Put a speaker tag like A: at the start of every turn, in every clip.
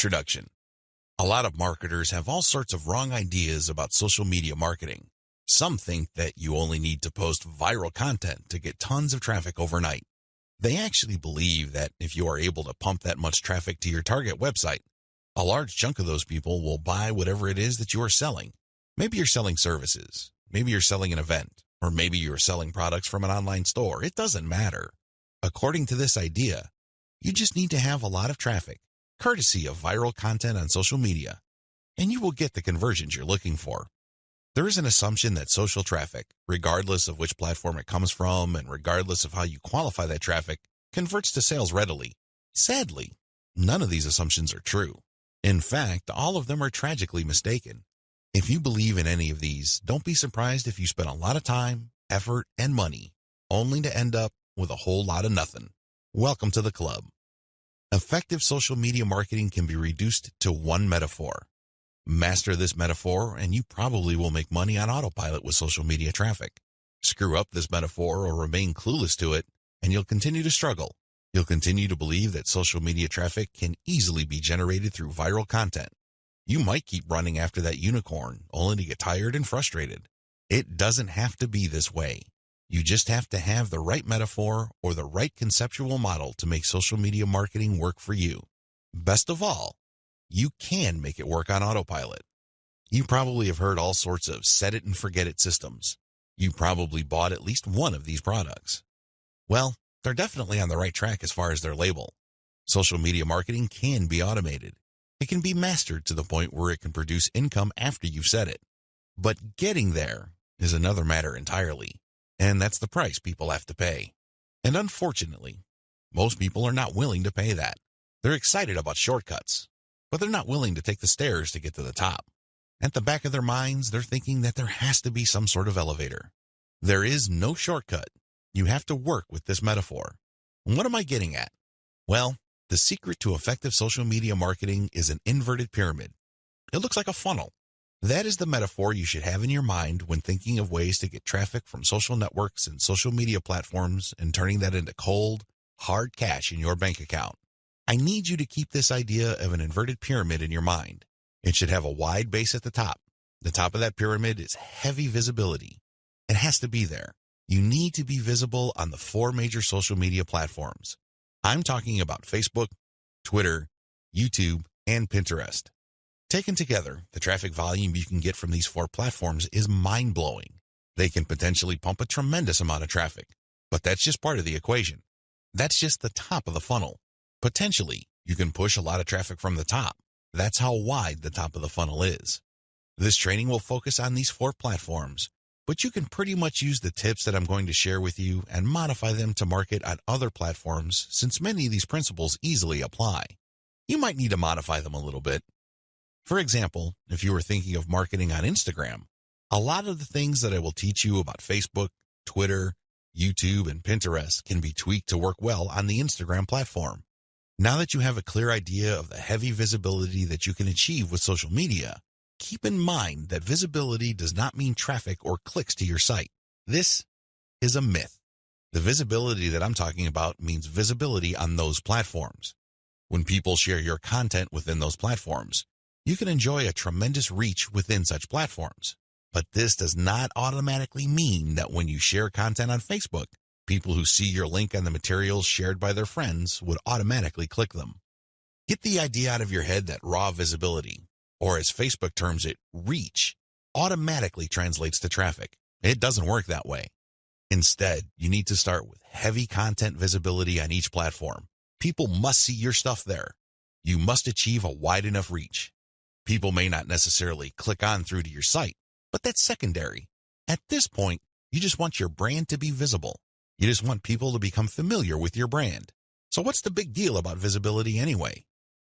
A: Introduction. A lot of marketers have all sorts of wrong ideas about social media marketing. Some think that you only need to post viral content to get tons of traffic overnight. They actually believe that if you are able to pump that much traffic to your target website, a large chunk of those people will buy whatever it is that you are selling. Maybe you're selling services, maybe you're selling an event, or maybe you're selling products from an online store. It doesn't matter. According to this idea, you just need to have a lot of traffic, courtesy of viral content on social media, and you will get the conversions you're looking for. There is an assumption that social traffic, regardless of which platform it comes from and regardless of how you qualify that traffic, converts to sales readily. Sadly, none of these assumptions are true. In fact, all of them are tragically mistaken. If you believe in any of these, don't be surprised if you spend a lot of time, effort, and money, only to end up with a whole lot of nothing. Welcome to the club. Effective social media marketing can be reduced to one metaphor. Master this metaphor, and you probably will make money on autopilot with social media traffic. Screw up this metaphor or remain clueless to it, and you'll continue to struggle. You'll continue to believe that social media traffic can easily be generated through viral content. You might keep running after that unicorn, only to get tired and frustrated. It doesn't have to be this way. You just have to have the right metaphor or the right conceptual model to make social media marketing work for you. Best of all, you can make it work on autopilot. You probably have heard all sorts of set it and forget it systems. You probably bought at least one of these products. Well, they're definitely on the right track as far as their label. Social media marketing can be automated. It can be mastered to the point where it can produce income after you've set it. But getting there is another matter entirely, and that's the price people have to pay. And unfortunately, most people are not willing to pay that. They're excited about shortcuts, but they're not willing to take the stairs to get to the top. At the back of their minds, they're thinking that there has to be some sort of elevator. There is no shortcut. You have to work with this metaphor. And what am I getting at? Well, the secret to effective social media marketing is an inverted pyramid. It looks like a funnel. That is the metaphor you should have in your mind when thinking of ways to get traffic from social networks and social media platforms and turning that into cold, hard cash in your bank account. I need you to keep this idea of an inverted pyramid in your mind. It should have a wide base at the top. The top of that pyramid is heavy visibility. It has to be there. You need to be visible on the 4 major social media platforms. I'm talking about Facebook, Twitter, YouTube, and Pinterest. Taken together, the traffic volume you can get from these 4 platforms is mind-blowing. They can potentially pump a tremendous amount of traffic, but that's just part of the equation. That's just the top of the funnel. Potentially, you can push a lot of traffic from the top. That's how wide the top of the funnel is. This training will focus on these 4 platforms, but you can pretty much use the tips that I'm going to share with you and modify them to market on other platforms since many of these principles easily apply. You might need to modify them a little bit. For example, if you were thinking of marketing on Instagram, a lot of the things that I will teach you about Facebook, Twitter, YouTube, and Pinterest can be tweaked to work well on the Instagram platform. Now that you have a clear idea of the heavy visibility that you can achieve with social media, keep in mind that visibility does not mean traffic or clicks to your site. This is a myth. The visibility that I'm talking about means visibility on those platforms. When people share your content within those platforms, you can enjoy a tremendous reach within such platforms. But this does not automatically mean that when you share content on Facebook, people who see your link on the materials shared by their friends would automatically click them. Get the idea out of your head that raw visibility, or as Facebook terms it, reach, automatically translates to traffic. It doesn't work that way. Instead, you need to start with heavy content visibility on each platform. People must see your stuff there. You must achieve a wide enough reach. People may not necessarily click on through to your site, but that's secondary. At this point, you just want your brand to be visible. You just want people to become familiar with your brand. So what's the big deal about visibility anyway?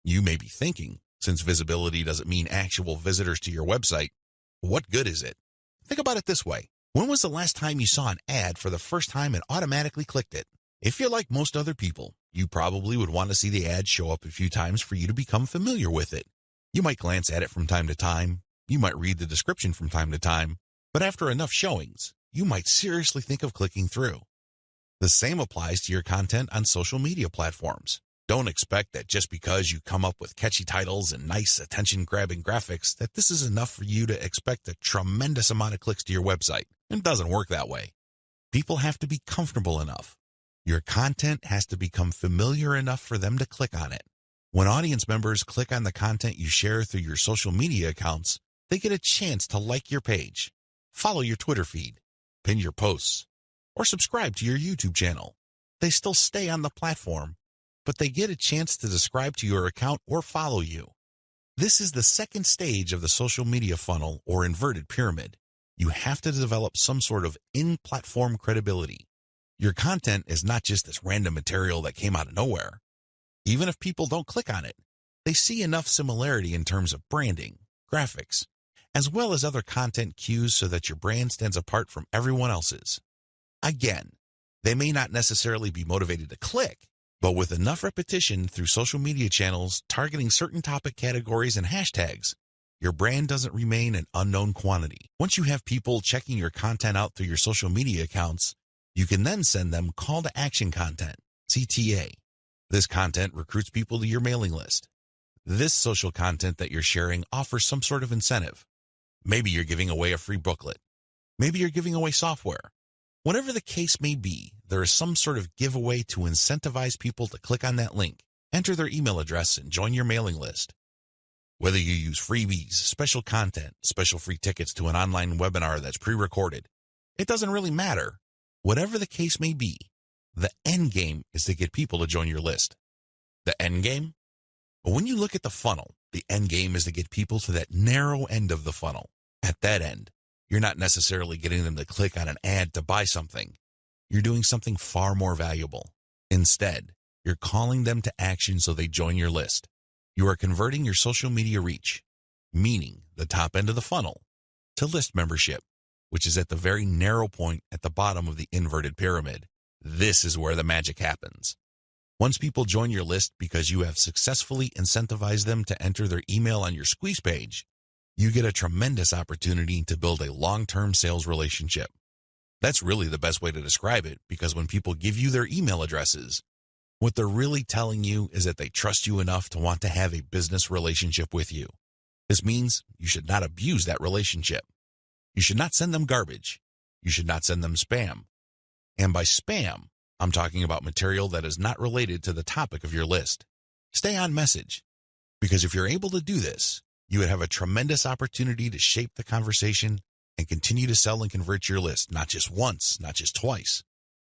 A: You may be thinking, since visibility doesn't mean actual visitors to your website, what good is it? Think about it this way. When was the last time you saw an ad for the first time and automatically clicked it? If you're like most other people, you probably would want to see the ad show up a few times for you to become familiar with it. You might glance at it from time to time. You might read the description from time to time. But after enough showings, you might seriously think of clicking through. The same applies to your content on social media platforms. Don't expect that just because you come up with catchy titles and nice attention-grabbing graphics that this is enough for you to expect a tremendous amount of clicks to your website. It doesn't work that way. People have to be comfortable enough. Your content has to become familiar enough for them to click on it. When audience members click on the content you share through your social media accounts, they get a chance to like your page, follow your Twitter feed, pin your posts, or subscribe to your YouTube channel. They still stay on the platform, but they get a chance to subscribe to your account or follow you. This is the second stage of the social media funnel or inverted pyramid. You have to develop some sort of in-platform credibility. Your content is not just this random material that came out of nowhere. Even if people don't click on it, they see enough similarity in terms of branding, graphics, as well as other content cues so that your brand stands apart from everyone else's. Again, they may not necessarily be motivated to click, but with enough repetition through social media channels targeting certain topic categories and hashtags, your brand doesn't remain an unknown quantity. Once you have people checking your content out through your social media accounts, you can then send them call to action content, CTA. This content recruits people to your mailing list. This social content that you're sharing offers some sort of incentive. Maybe you're giving away a free booklet. Maybe you're giving away software. Whatever the case may be, there is some sort of giveaway to incentivize people to click on that link, enter their email address, and join your mailing list. Whether you use freebies, special content, special free tickets to an online webinar that's pre-recorded, it doesn't really matter. Whatever the case may be, the end game is to get people to join your list. The end game? But when you look at the funnel, the end game is to get people to that narrow end of the funnel. At that end, you're not necessarily getting them to click on an ad to buy something. You're doing something far more valuable. Instead, you're calling them to action so they join your list. You are converting your social media reach, meaning the top end of the funnel, to list membership, which is at the very narrow point at the bottom of the inverted pyramid. This is where the magic happens. Once people join your list because you have successfully incentivized them to enter their email on your squeeze page, you get a tremendous opportunity to build a long-term sales relationship. That's really the best way to describe it, because when people give you their email addresses, what they're really telling you is that they trust you enough to want to have a business relationship with you. This means you should not abuse that relationship. You should not send them garbage. You should not send them spam. And by spam, I'm talking about material that is not related to the topic of your list. Stay on message, because if you're able to do this, you would have a tremendous opportunity to shape the conversation and continue to sell and convert your list, not just once, not just twice,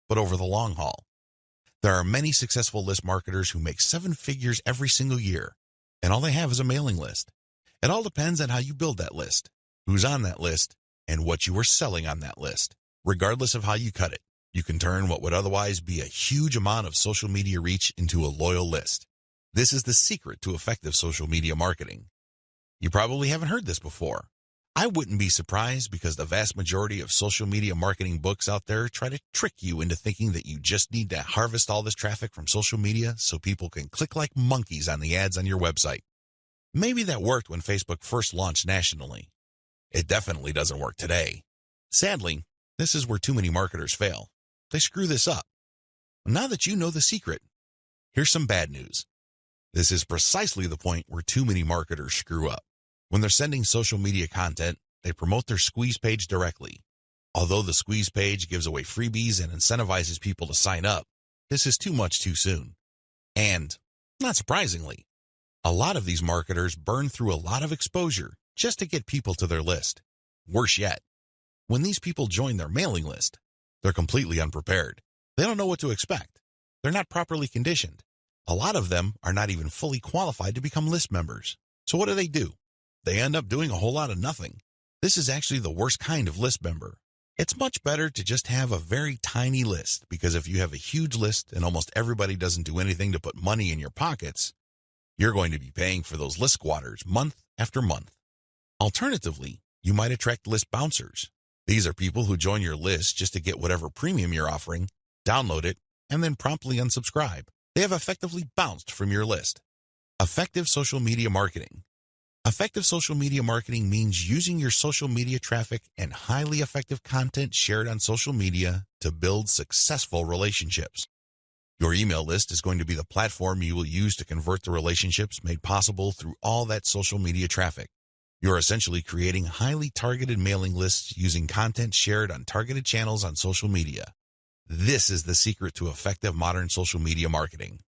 A: but over the long haul. There are many successful list marketers who make 7 figures every single year, and all they have is a mailing list. It all depends on how you build that list, who's on that list, and what you are selling on that list. Regardless of how you cut it, you can turn what would otherwise be a huge amount of social media reach into a loyal list. This is the secret to effective social media marketing. You probably haven't heard this before. I wouldn't be surprised, because the vast majority of social media marketing books out there try to trick you into thinking that you just need to harvest all this traffic from social media so people can click like monkeys on the ads on your website. Maybe that worked when Facebook first launched nationally. It definitely doesn't work today. Sadly, this is where too many marketers fail. They screw this up. Now that you know the secret, here's some bad news. This is precisely the point where too many marketers screw up. When they're sending social media content, they promote their squeeze page directly. Although the squeeze page gives away freebies and incentivizes people to sign up, this is too much too soon. And, not surprisingly, a lot of these marketers burn through a lot of exposure just to get people to their list. Worse yet, when these people join their mailing list, they're completely unprepared. They don't know what to expect. They're not properly conditioned. A lot of them are not even fully qualified to become list members. So what do? They end up doing a whole lot of nothing. This is actually the worst kind of list member. It's much better to just have a very tiny list, because if you have a huge list and almost everybody doesn't do anything to put money in your pockets, you're going to be paying for those list squatters month after month. Alternatively, you might attract list bouncers. These are people who join your list just to get whatever premium you're offering, download it, and then promptly unsubscribe. They have effectively bounced from your list. Effective social media marketing. Effective social media marketing means using your social media traffic and highly effective content shared on social media to build successful relationships. Your email list is going to be the platform you will use to convert the relationships made possible through all that social media traffic. You're essentially creating highly targeted mailing lists using content shared on targeted channels on social media. This is the secret to effective modern social media marketing.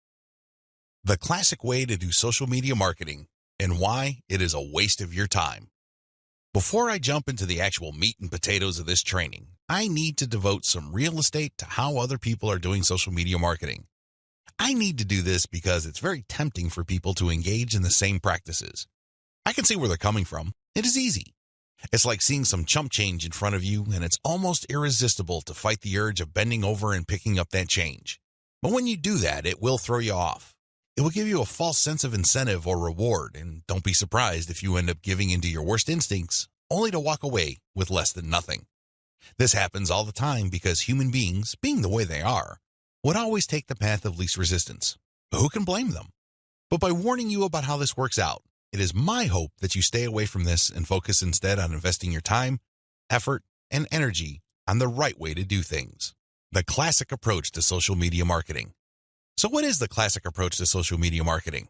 A: The classic way to do social media marketing and why it is a waste of your time. Before I jump into the actual meat and potatoes of this training, I need to devote some real estate to how other people are doing social media marketing. I need to do this because it's very tempting for people to engage in the same practices. I can see where they're coming from. It is easy. It's like seeing some chump change in front of you, and it's almost irresistible to fight the urge of bending over and picking up that change. But when you do that, it will throw you off. It will give you a false sense of incentive or reward, and don't be surprised if you end up giving into your worst instincts, only to walk away with less than nothing. This happens all the time because human beings, being the way they are, would always take the path of least resistance. But who can blame them? But by warning you about how this works out, it is my hope that you stay away from this and focus instead on investing your time, effort, and energy on the right way to do things. The classic approach to social media marketing. So what is the classic approach to social media marketing?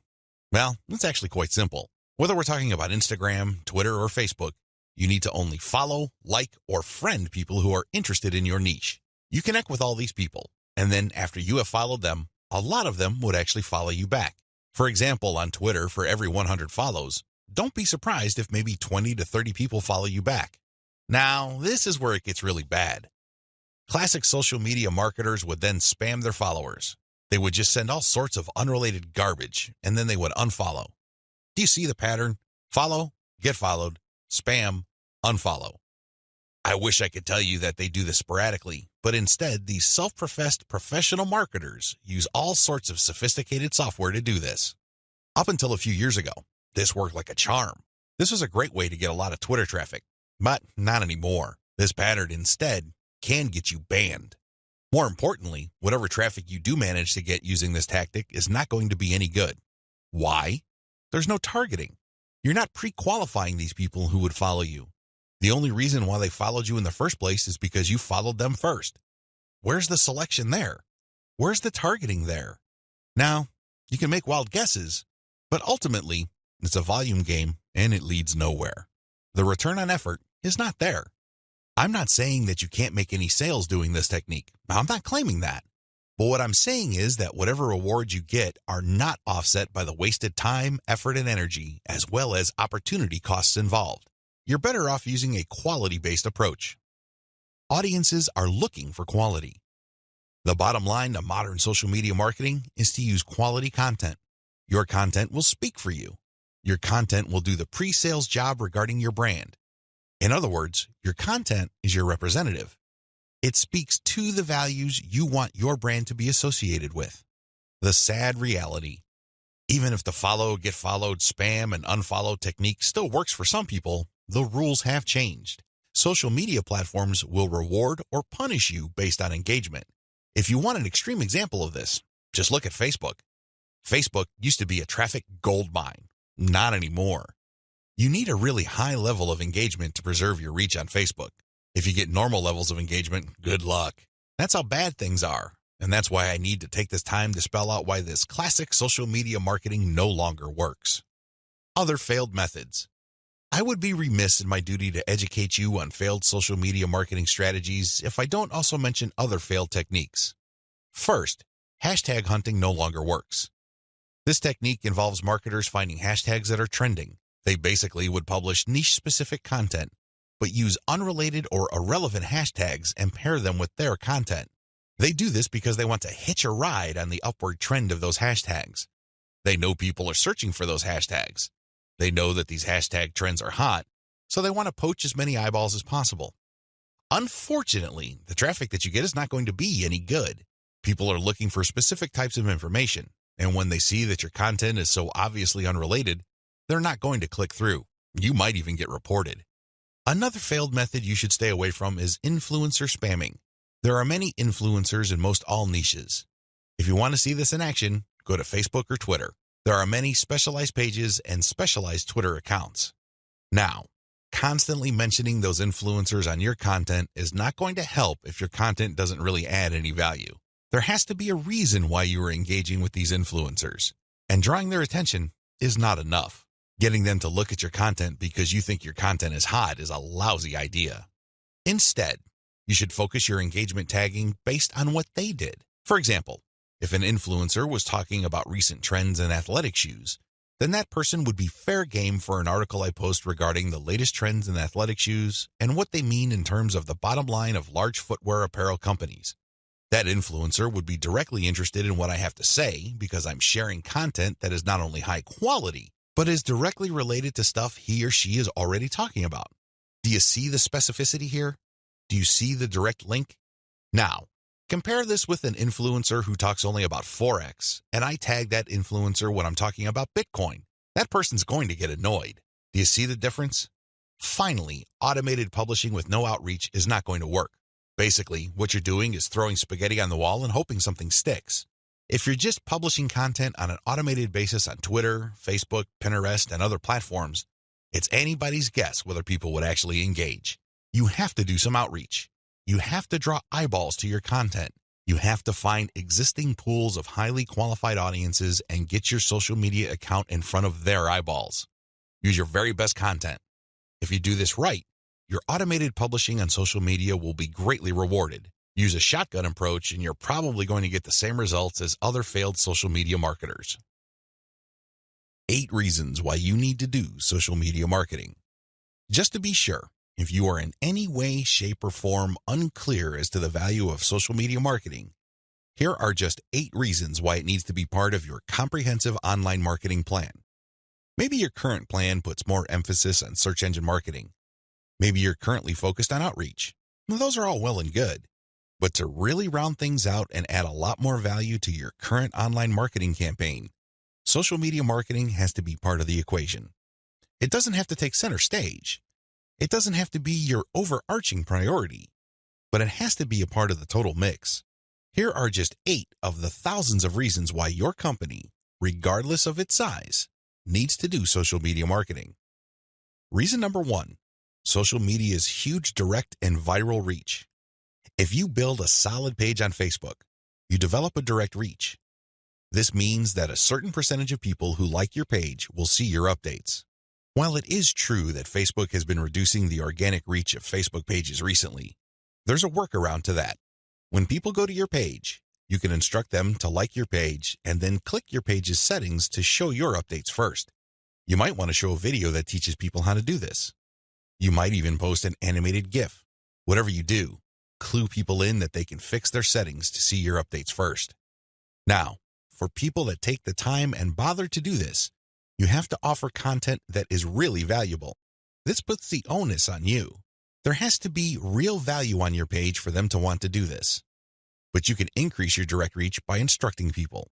A: Well, it's actually quite simple. Whether we're talking about Instagram, Twitter, or Facebook, you need to only follow, like, or friend people who are interested in your niche. You connect with all these people, and then after you have followed them, a lot of them would actually follow you back. For example, on Twitter, for every 100 follows, don't be surprised if maybe 20 to 30 people follow you back. Now, this is where it gets really bad. Classic social media marketers would then spam their followers. They would just send all sorts of unrelated garbage, and then they would unfollow. Do you see the pattern? Follow, get followed, spam, unfollow. I wish I could tell you that they do this sporadically, but instead, these self-professed professional marketers use all sorts of sophisticated software to do this. Up until a few years ago, this worked like a charm. This was a great way to get a lot of Twitter traffic, but not anymore. This pattern instead can get you banned. More importantly, whatever traffic you do manage to get using this tactic is not going to be any good. Why? There's no targeting. You're not pre-qualifying these people who would follow you. The only reason why they followed you in the first place is because you followed them first. Where's the selection there? Where's the targeting there? Now, you can make wild guesses, but ultimately, it's a volume game and it leads nowhere. The return on effort is not there. I'm not saying that you can't make any sales doing this technique. I'm not claiming that. But what I'm saying is that whatever rewards you get are not offset by the wasted time, effort, and energy, as well as opportunity costs involved. You're better off using a quality-based approach. Audiences are looking for quality. The bottom line to modern social media marketing is to use quality content. Your content will speak for you. Your content will do the pre-sales job regarding your brand. In other words, your content is your representative. It speaks to the values you want your brand to be associated with. The sad reality, even if the follow, get followed, spam, and unfollow technique still works for some people, the rules have changed. Social media platforms will reward or punish you based on engagement. If you want an extreme example of this, just look at Facebook. Facebook used to be a traffic gold mine. Not anymore. You need a really high level of engagement to preserve your reach on Facebook. If you get normal levels of engagement, good luck. That's how bad things are, and that's why I need to take this time to spell out why this classic social media marketing no longer works. Other failed methods. I would be remiss in my duty to educate you on failed social media marketing strategies if I don't also mention other failed techniques. First, hashtag hunting no longer works. This technique involves marketers finding hashtags that are trending. They basically would publish niche-specific content, but use unrelated or irrelevant hashtags and pair them with their content. They do this because they want to hitch a ride on the upward trend of those hashtags. They know people are searching for those hashtags. They know that these hashtag trends are hot, so they want to poach as many eyeballs as possible. Unfortunately, the traffic that you get is not going to be any good. People are looking for specific types of information, and when they see that your content is so obviously unrelated, they're not going to click through. You might even get reported. Another failed method you should stay away from is influencer spamming. There are many influencers in most all niches. If you want to see this in action, go to Facebook or Twitter. There are many specialized pages and specialized Twitter accounts. Now, constantly mentioning those influencers on your content is not going to help if your content doesn't really add any value. There has to be a reason why you are engaging with these influencers, and drawing their attention is not enough. Getting them to look at your content because you think your content is hot is a lousy idea. Instead, you should focus your engagement tagging based on what they did. For example, if an influencer was talking about recent trends in athletic shoes, then that person would be fair game for an article I post regarding the latest trends in athletic shoes and what they mean in terms of the bottom line of large footwear apparel companies. That influencer would be directly interested in what I have to say because I'm sharing content that is not only high quality, but is directly related to stuff he or she is already talking about. Do you see the specificity here? Do you see the direct link? Now, compare this with an influencer who talks only about Forex, and I tag that influencer when I'm talking about Bitcoin. That person's going to get annoyed. Do you see the difference? Finally, automated publishing with no outreach is not going to work. Basically, what you're doing is throwing spaghetti on the wall and hoping something sticks. If you're just publishing content on an automated basis on Twitter, Facebook, Pinterest, and other platforms, it's anybody's guess whether people would actually engage. You have to do some outreach. You have to draw eyeballs to your content. You have to find existing pools of highly qualified audiences and get your social media account in front of their eyeballs. Use your very best content. If you do this right, your automated publishing on social media will be greatly rewarded. Use a shotgun approach and you're probably going to get the same results as other failed social media marketers. 8 reasons why you need to do social media marketing. Just to be sure, if you are in any way, shape, or form unclear as to the value of social media marketing, here are just 8 reasons why it needs to be part of your comprehensive online marketing plan. Maybe your current plan puts more emphasis on search engine marketing. Maybe you're currently focused on outreach. Well, those are all well and good. But to really round things out and add a lot more value to your current online marketing campaign, social media marketing has to be part of the equation. It doesn't have to take center stage. It doesn't have to be your overarching priority, but it has to be a part of the total mix. Here are just 8 of the thousands of reasons why your company, regardless of its size, needs to do social media marketing. Reason number 1, social media's huge direct and viral reach. If you build a solid page on Facebook, you develop a direct reach. This means that a certain percentage of people who like your page will see your updates. While it is true that Facebook has been reducing the organic reach of Facebook pages recently, there's a workaround to that. When people go to your page, you can instruct them to like your page and then click your page's settings to show your updates first. You might want to show a video that teaches people how to do this. You might even post an animated GIF. Whatever you do, clue people in that they can fix their settings to see your updates first. Now, for people that take the time and bother to do this, you have to offer content that is really valuable. This puts the onus on you. There has to be real value on your page for them to want to do this. But you can increase your direct reach by instructing people.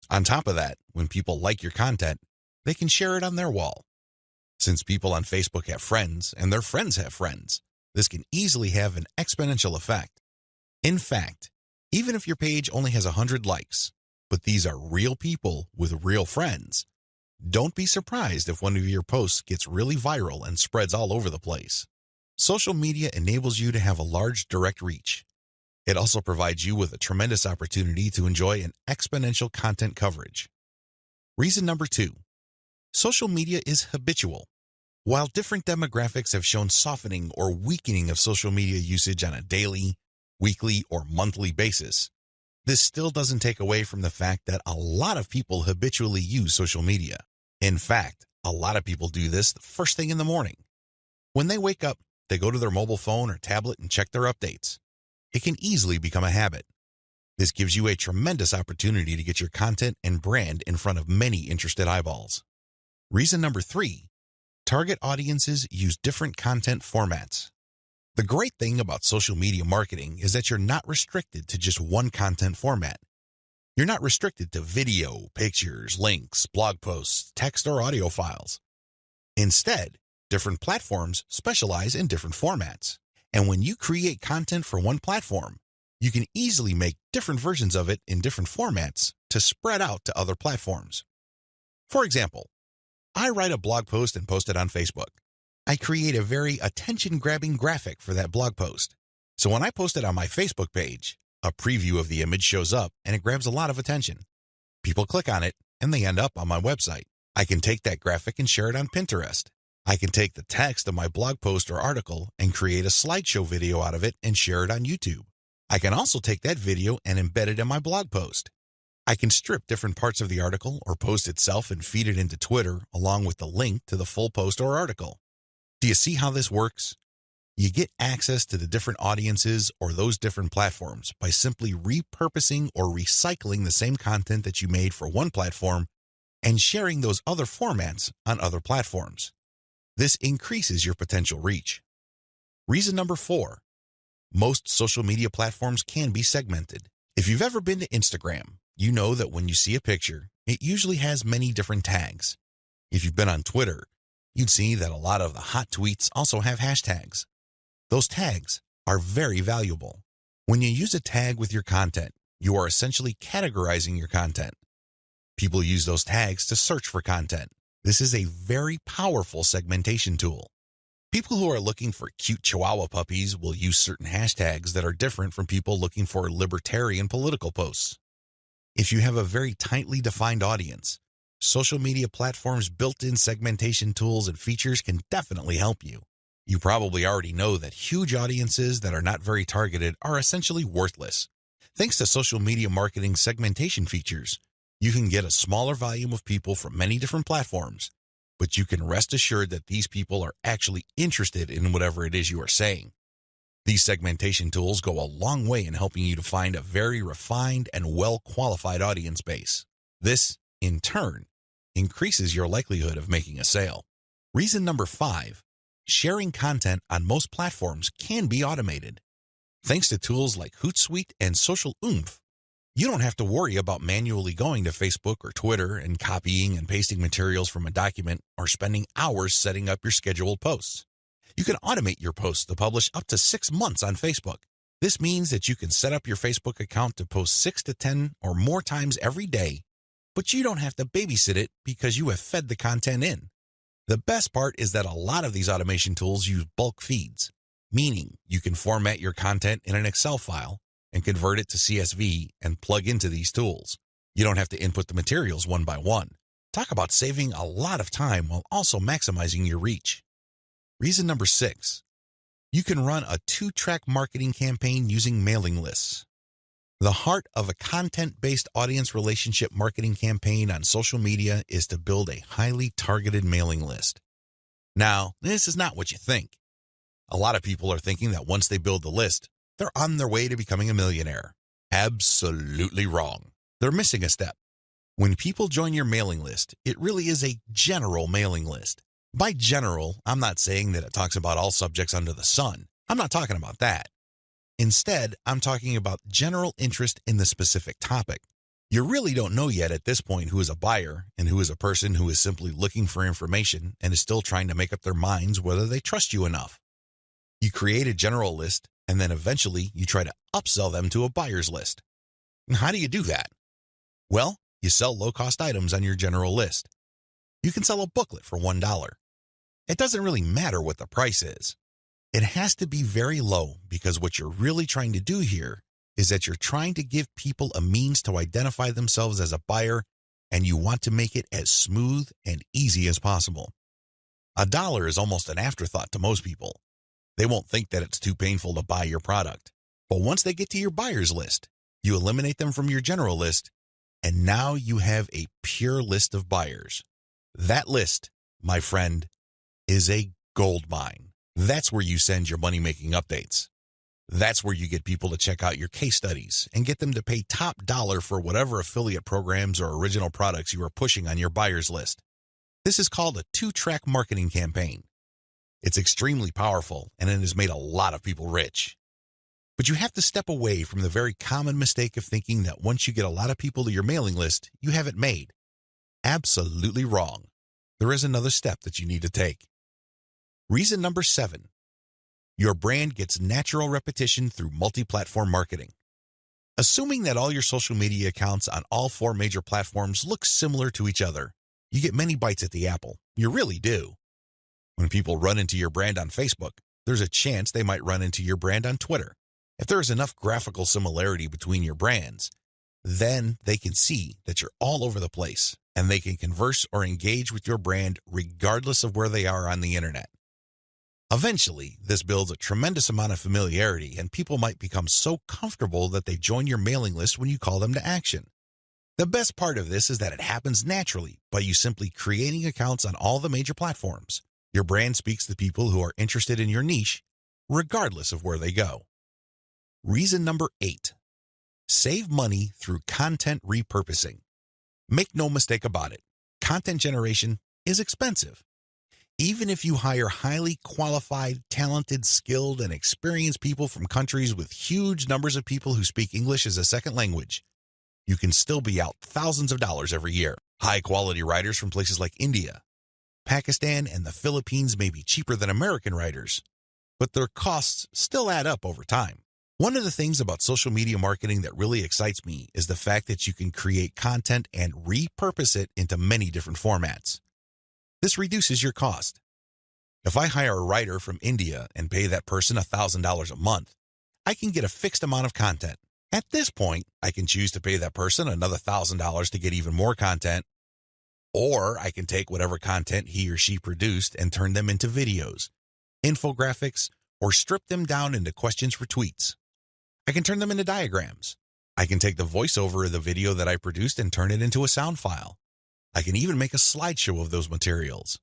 A: On top of that, when people like your content, they can share it on their wall. Since people on Facebook have friends and their friends have friends, this can easily have an exponential effect. In fact, even if your page only has 100 likes, but these are real people with real friends, don't be surprised if one of your posts gets really viral and spreads all over the place. Social media enables you to have a large direct reach. It also provides you with a tremendous opportunity to enjoy an exponential content coverage. Reason number 2, social media is habitual. While different demographics have shown softening or weakening of social media usage on a daily, weekly, or monthly basis, this still doesn't take away from the fact that a lot of people habitually use social media. In fact, a lot of people do this the first thing in the morning. When they wake up, they go to their mobile phone or tablet and check their updates. It can easily become a habit. This gives you a tremendous opportunity to get your content and brand in front of many interested eyeballs. Reason number 3, target audiences use different content formats. The great thing about social media marketing is that you're not restricted to just one content format. You're not restricted to video, pictures, links, blog posts, text, or audio files. Instead, different platforms specialize in different formats. And when you create content for one platform, you can easily make different versions of it in different formats to spread out to other platforms. For example, I write a blog post and post it on Facebook. I create a very attention-grabbing graphic for that blog post. So when I post it on my Facebook page, a preview of the image shows up and it grabs a lot of attention. People click on it and they end up on my website. I can take that graphic and share it on Pinterest. I can take the text of my blog post or article and create a slideshow video out of it and share it on YouTube. I can also take that video and embed it in my blog post. I can strip different parts of the article or post itself and feed it into Twitter along with the link to the full post or article. Do you see how this works? You get access to the different audiences or those different platforms by simply repurposing or recycling the same content that you made for one platform and sharing those other formats on other platforms. This increases your potential reach. Reason number 4, most social media platforms can be segmented. If you've ever been to Instagram, you know that when you see a picture, it usually has many different tags. If you've been on Twitter, you'd see that a lot of the hot tweets also have hashtags. Those tags are very valuable. When you use a tag with your content, you are essentially categorizing your content. People use those tags to search for content. This is a very powerful segmentation tool. People who are looking for cute Chihuahua puppies will use certain hashtags that are different from people looking for libertarian political posts. If you have a very tightly defined audience, social media platforms' built-in segmentation tools and features can definitely help you. You probably already know that huge audiences that are not very targeted are essentially worthless. Thanks to social media marketing segmentation features, you can get a smaller volume of people from many different platforms, but you can rest assured that these people are actually interested in whatever it is you are saying. These segmentation tools go a long way in helping you to find a very refined and well-qualified audience base. This, in turn, increases your likelihood of making a sale. Reason number 5, sharing content on most platforms can be automated. Thanks to tools like Hootsuite and Social Oomph, you don't have to worry about manually going to Facebook or Twitter and copying and pasting materials from a document or spending hours setting up your scheduled posts. You can automate your posts to publish up to 6 months on Facebook. This means that you can set up your Facebook account to post 6 to 10 or more times every day, but you don't have to babysit it because you have fed the content in. The best part is that a lot of these automation tools use bulk feeds, meaning you can format your content in an Excel file and convert it to CSV and plug into these tools. You don't have to input the materials one by one. Talk about saving a lot of time while also maximizing your reach. Reason number 6, you can run a 2-track marketing campaign using mailing lists. The heart of a content-based audience relationship marketing campaign on social media is to build a highly targeted mailing list. Now, this is not what you think. A lot of people are thinking that once they build the list, they're on their way to becoming a millionaire. Absolutely wrong. They're missing a step. When people join your mailing list, it really is a general mailing list. By general, I'm not saying that it talks about all subjects under the sun. I'm not talking about that. Instead, I'm talking about general interest in the specific topic. You really don't know yet at this point who is a buyer and who is a person who is simply looking for information and is still trying to make up their minds whether they trust you enough. You create a general list, and then eventually you try to upsell them to a buyer's list. How do you do that? Well, you sell low-cost items on your general list. You can sell a booklet for $1. It doesn't really matter what the price is. It has to be very low because what you're really trying to do here is that you're trying to give people a means to identify themselves as a buyer, and you want to make it as smooth and easy as possible. $1 is almost an afterthought to most people. They won't think that it's too painful to buy your product. But once they get to your buyer's list, you eliminate them from your general list, and now you have a pure list of buyers. That list, my friend, is a gold mine. That's where you send your money-making updates. That's where you get people to check out your case studies and get them to pay top dollar for whatever affiliate programs or original products you are pushing on your buyer's list. This is called a 2-track marketing campaign. It's extremely powerful, and it has made a lot of people rich. But you have to step away from the very common mistake of thinking that once you get a lot of people to your mailing list, you have it made. Absolutely wrong. There is another step that you need to take. Reason number 7, your brand gets natural repetition through multi-platform marketing. Assuming that all your social media accounts on all 4 major platforms look similar to each other, you get many bites at the apple. You really do. When people run into your brand on Facebook, there's a chance they might run into your brand on Twitter. If there is enough graphical similarity between your brands, then they can see that you're all over the place and they can converse or engage with your brand regardless of where they are on the internet. Eventually, this builds a tremendous amount of familiarity and people might become so comfortable that they join your mailing list when you call them to action. The best part of this is that it happens naturally by you simply creating accounts on all the major platforms. Your brand speaks to people who are interested in your niche, regardless of where they go. Reason number 8. Save money through content repurposing. Make no mistake about it, content generation is expensive. Even if you hire highly qualified, talented, skilled, and experienced people from countries with huge numbers of people who speak English as a second language, you can still be out thousands of dollars every year. High-quality writers from places like India, Pakistan, and the Philippines may be cheaper than American writers, but their costs still add up over time. One of the things about social media marketing that really excites me is the fact that you can create content and repurpose it into many different formats. This reduces your cost. If I hire a writer from India and pay that person $1,000 a month, I can get a fixed amount of content. At this point, I can choose to pay that person another $1,000 to get even more content, or I can take whatever content he or she produced and turn them into videos, infographics, or strip them down into questions for tweets. I can turn them into diagrams. I can take the voiceover of the video that I produced and turn it into a sound file. I can even make a slideshow of those materials.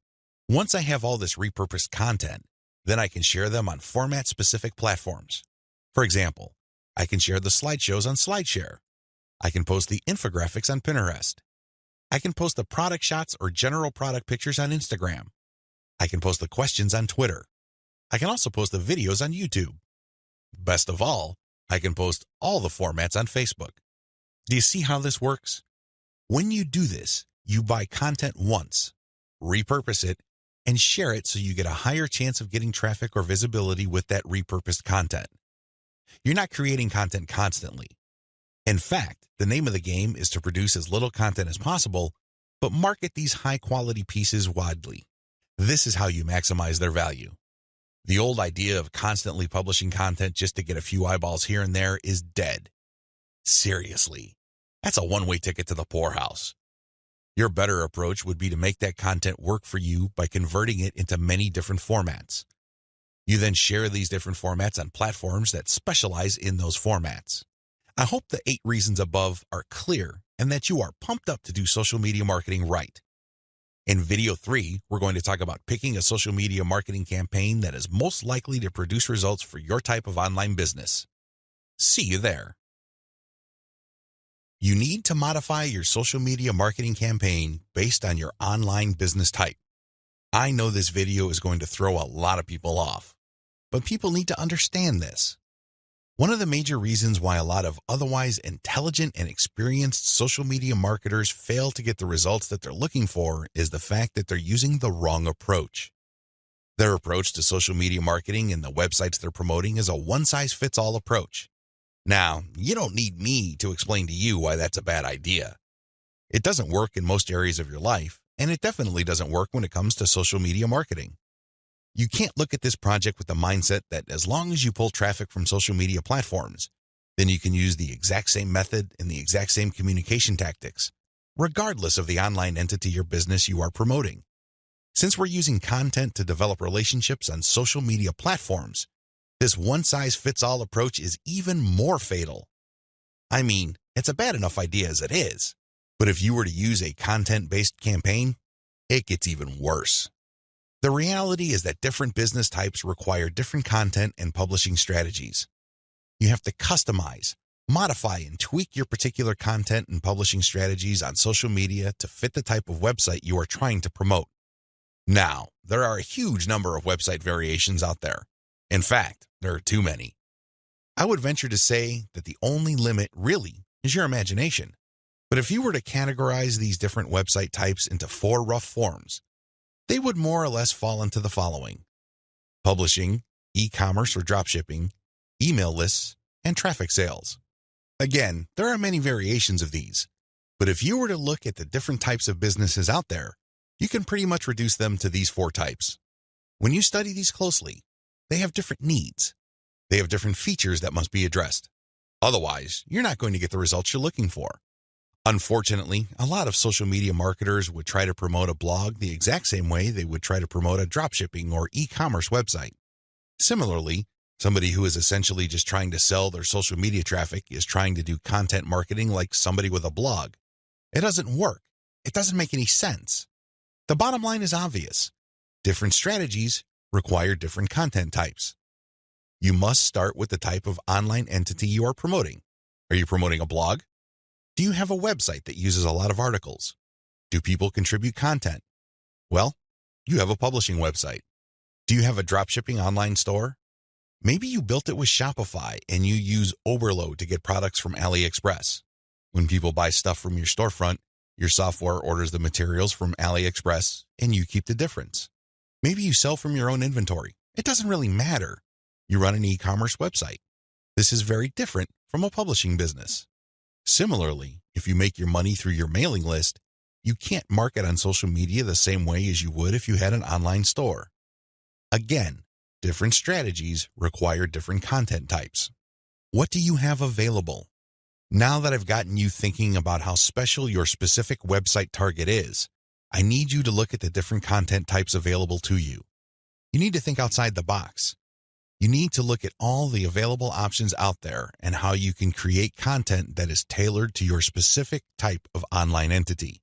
A: Once I have all this repurposed content, then I can share them on format-specific platforms. For example, I can share the slideshows on SlideShare. I can post the infographics on Pinterest. I can post the product shots or general product pictures on Instagram. I can post the questions on Twitter. I can also post the videos on YouTube. Best of all, I can post all the formats on Facebook. Do you see how this works? When you do this, you buy content once, repurpose it, and share it so you get a higher chance of getting traffic or visibility with that repurposed content. You're not creating content constantly. In fact, the name of the game is to produce as little content as possible, but market these high-quality pieces widely. This is how you maximize their value. The old idea of constantly publishing content just to get a few eyeballs here and there is dead. Seriously, that's a one-way ticket to the poorhouse. Your better approach would be to make that content work for you by converting it into many different formats. You then share these different formats on platforms that specialize in those formats. I hope the 8 reasons above are clear and that you are pumped up to do social media marketing right. In video 3, we're going to talk about picking a social media marketing campaign that is most likely to produce results for your type of online business. See you there. You need to modify your social media marketing campaign based on your online business type. I know this video is going to throw a lot of people off, but people need to understand this. One of the major reasons why a lot of otherwise intelligent and experienced social media marketers fail to get the results that they're looking for is the fact that they're using the wrong approach. Their approach to social media marketing and the websites they're promoting is a one-size-fits-all approach. Now, you don't need me to explain to you why that's a bad idea. It doesn't work in most areas of your life, and it definitely doesn't work when it comes to social media marketing. You can't look at this project with the mindset that as long as you pull traffic from social media platforms, then you can use the exact same method and the exact same communication tactics, regardless of the online entity or business you are promoting. Since we're using content to develop relationships on social media platforms, this one-size-fits-all approach is even more fatal. I mean, it's a bad enough idea as it is, but if you were to use a content-based campaign, it gets even worse. The reality is that different business types require different content and publishing strategies. You have to customize, modify, and tweak your particular content and publishing strategies on social media to fit the type of website you are trying to promote. Now, there are a huge number of website variations out there. In fact, there are too many. I would venture to say that the only limit really is your imagination. But if you were to categorize these different website types into 4 rough forms, they would more or less fall into the following: publishing, e-commerce or dropshipping, email lists, and traffic sales. Again, there are many variations of these, but if you were to look at the different types of businesses out there, you can pretty much reduce them to these 4 types. When you study these closely, they have different needs. They have different features that must be addressed. Otherwise, you're not going to get the results you're looking for. Unfortunately, a lot of social media marketers would try to promote a blog the exact same way they would try to promote a dropshipping or e-commerce website. Similarly, somebody who is essentially just trying to sell their social media traffic is trying to do content marketing like somebody with a blog. It doesn't work. It doesn't make any sense. The bottom line is obvious. Different strategies require different content types. You must start with the type of online entity you are promoting. Are you promoting a blog? Do you have a website that uses a lot of articles? Do people contribute content? Well, you have a publishing website. Do you have a dropshipping online store? Maybe you built it with Shopify and you use Overload to get products from AliExpress. When people buy stuff from your storefront, your software orders the materials from AliExpress and you keep the difference. Maybe you sell from your own inventory. It doesn't really matter. You run an e-commerce website. This is very different from a publishing business. Similarly, if you make your money through your mailing list, you can't market on social media the same way as you would if you had an online store. Again, different strategies require different content types. What do you have available? Now that I've gotten you thinking about how special your specific website target is, I need you to look at the different content types available to you. You need to think outside the box. You need to look at all the available options out there and how you can create content that is tailored to your specific type of online entity.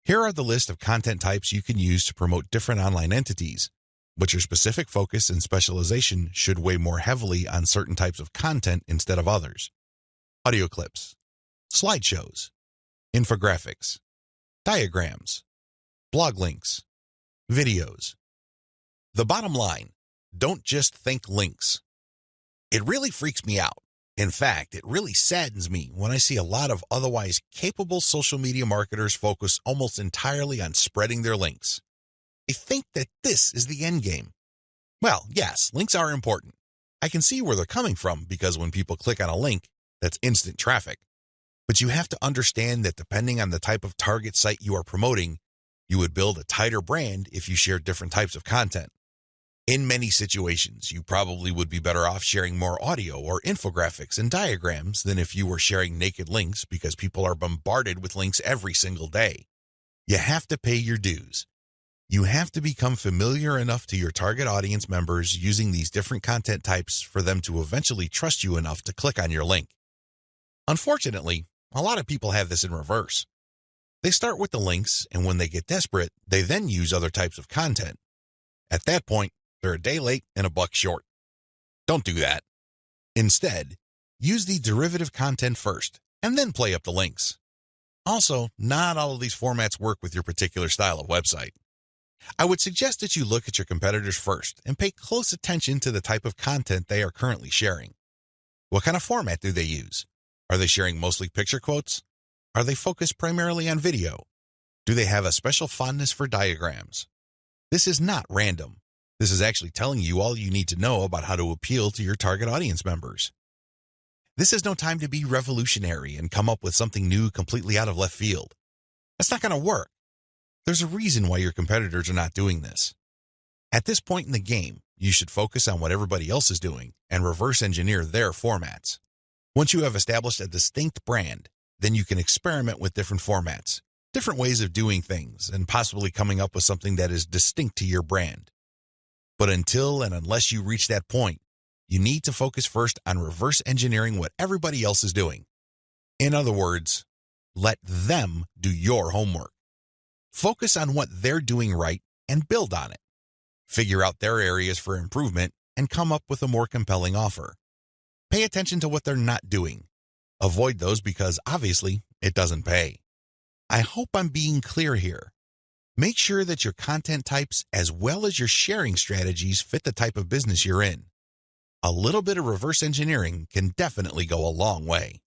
A: Here are the list of content types you can use to promote different online entities, but your specific focus and specialization should weigh more heavily on certain types of content instead of others. Audio clips, slideshows, infographics, diagrams, blog links, videos. The bottom line, don't just think links. It really freaks me out. In fact, it really saddens me when I see a lot of otherwise capable social media marketers focus almost entirely on spreading their links. They think that this is the end game. Well, yes, links are important. I can see where they're coming from because when people click on a link, that's instant traffic. But you have to understand that depending on the type of target site you are promoting, you would build a tighter brand if you share different types of content. In many situations, you probably would be better off sharing more audio or infographics and diagrams than if you were sharing naked links because people are bombarded with links every single day. You have to pay your dues. You have to become familiar enough to your target audience members using these different content types for them to eventually trust you enough to click on your link. Unfortunately, a lot of people have this in reverse. They start with the links, and when they get desperate, they then use other types of content. At that point, they're a day late and a buck short. Don't do that. Instead, use the derivative content first, and then play up the links. Also, not all of these formats work with your particular style of website. I would suggest that you look at your competitors first and pay close attention to the type of content they are currently sharing. What kind of format do they use? Are they sharing mostly picture quotes? Are they focused primarily on video? Do they have a special fondness for diagrams? This is not random. This is actually telling you all you need to know about how to appeal to your target audience members. This is no time to be revolutionary and come up with something new completely out of left field. That's not going to work. There's a reason why your competitors are not doing this. At this point in the game, you should focus on what everybody else is doing and reverse engineer their formats. Once you have established a distinct brand, then you can experiment with different formats, different ways of doing things, and possibly coming up with something that is distinct to your brand. But until and unless you reach that point, you need to focus first on reverse engineering what everybody else is doing. In other words, let them do your homework. Focus on what they're doing right and build on it. Figure out their areas for improvement and come up with a more compelling offer. Pay attention to what they're not doing. Avoid those because obviously it doesn't pay. I hope I'm being clear here. Make sure that your content types as well as your sharing strategies fit the type of business you're in. A little bit of reverse engineering can definitely go a long way.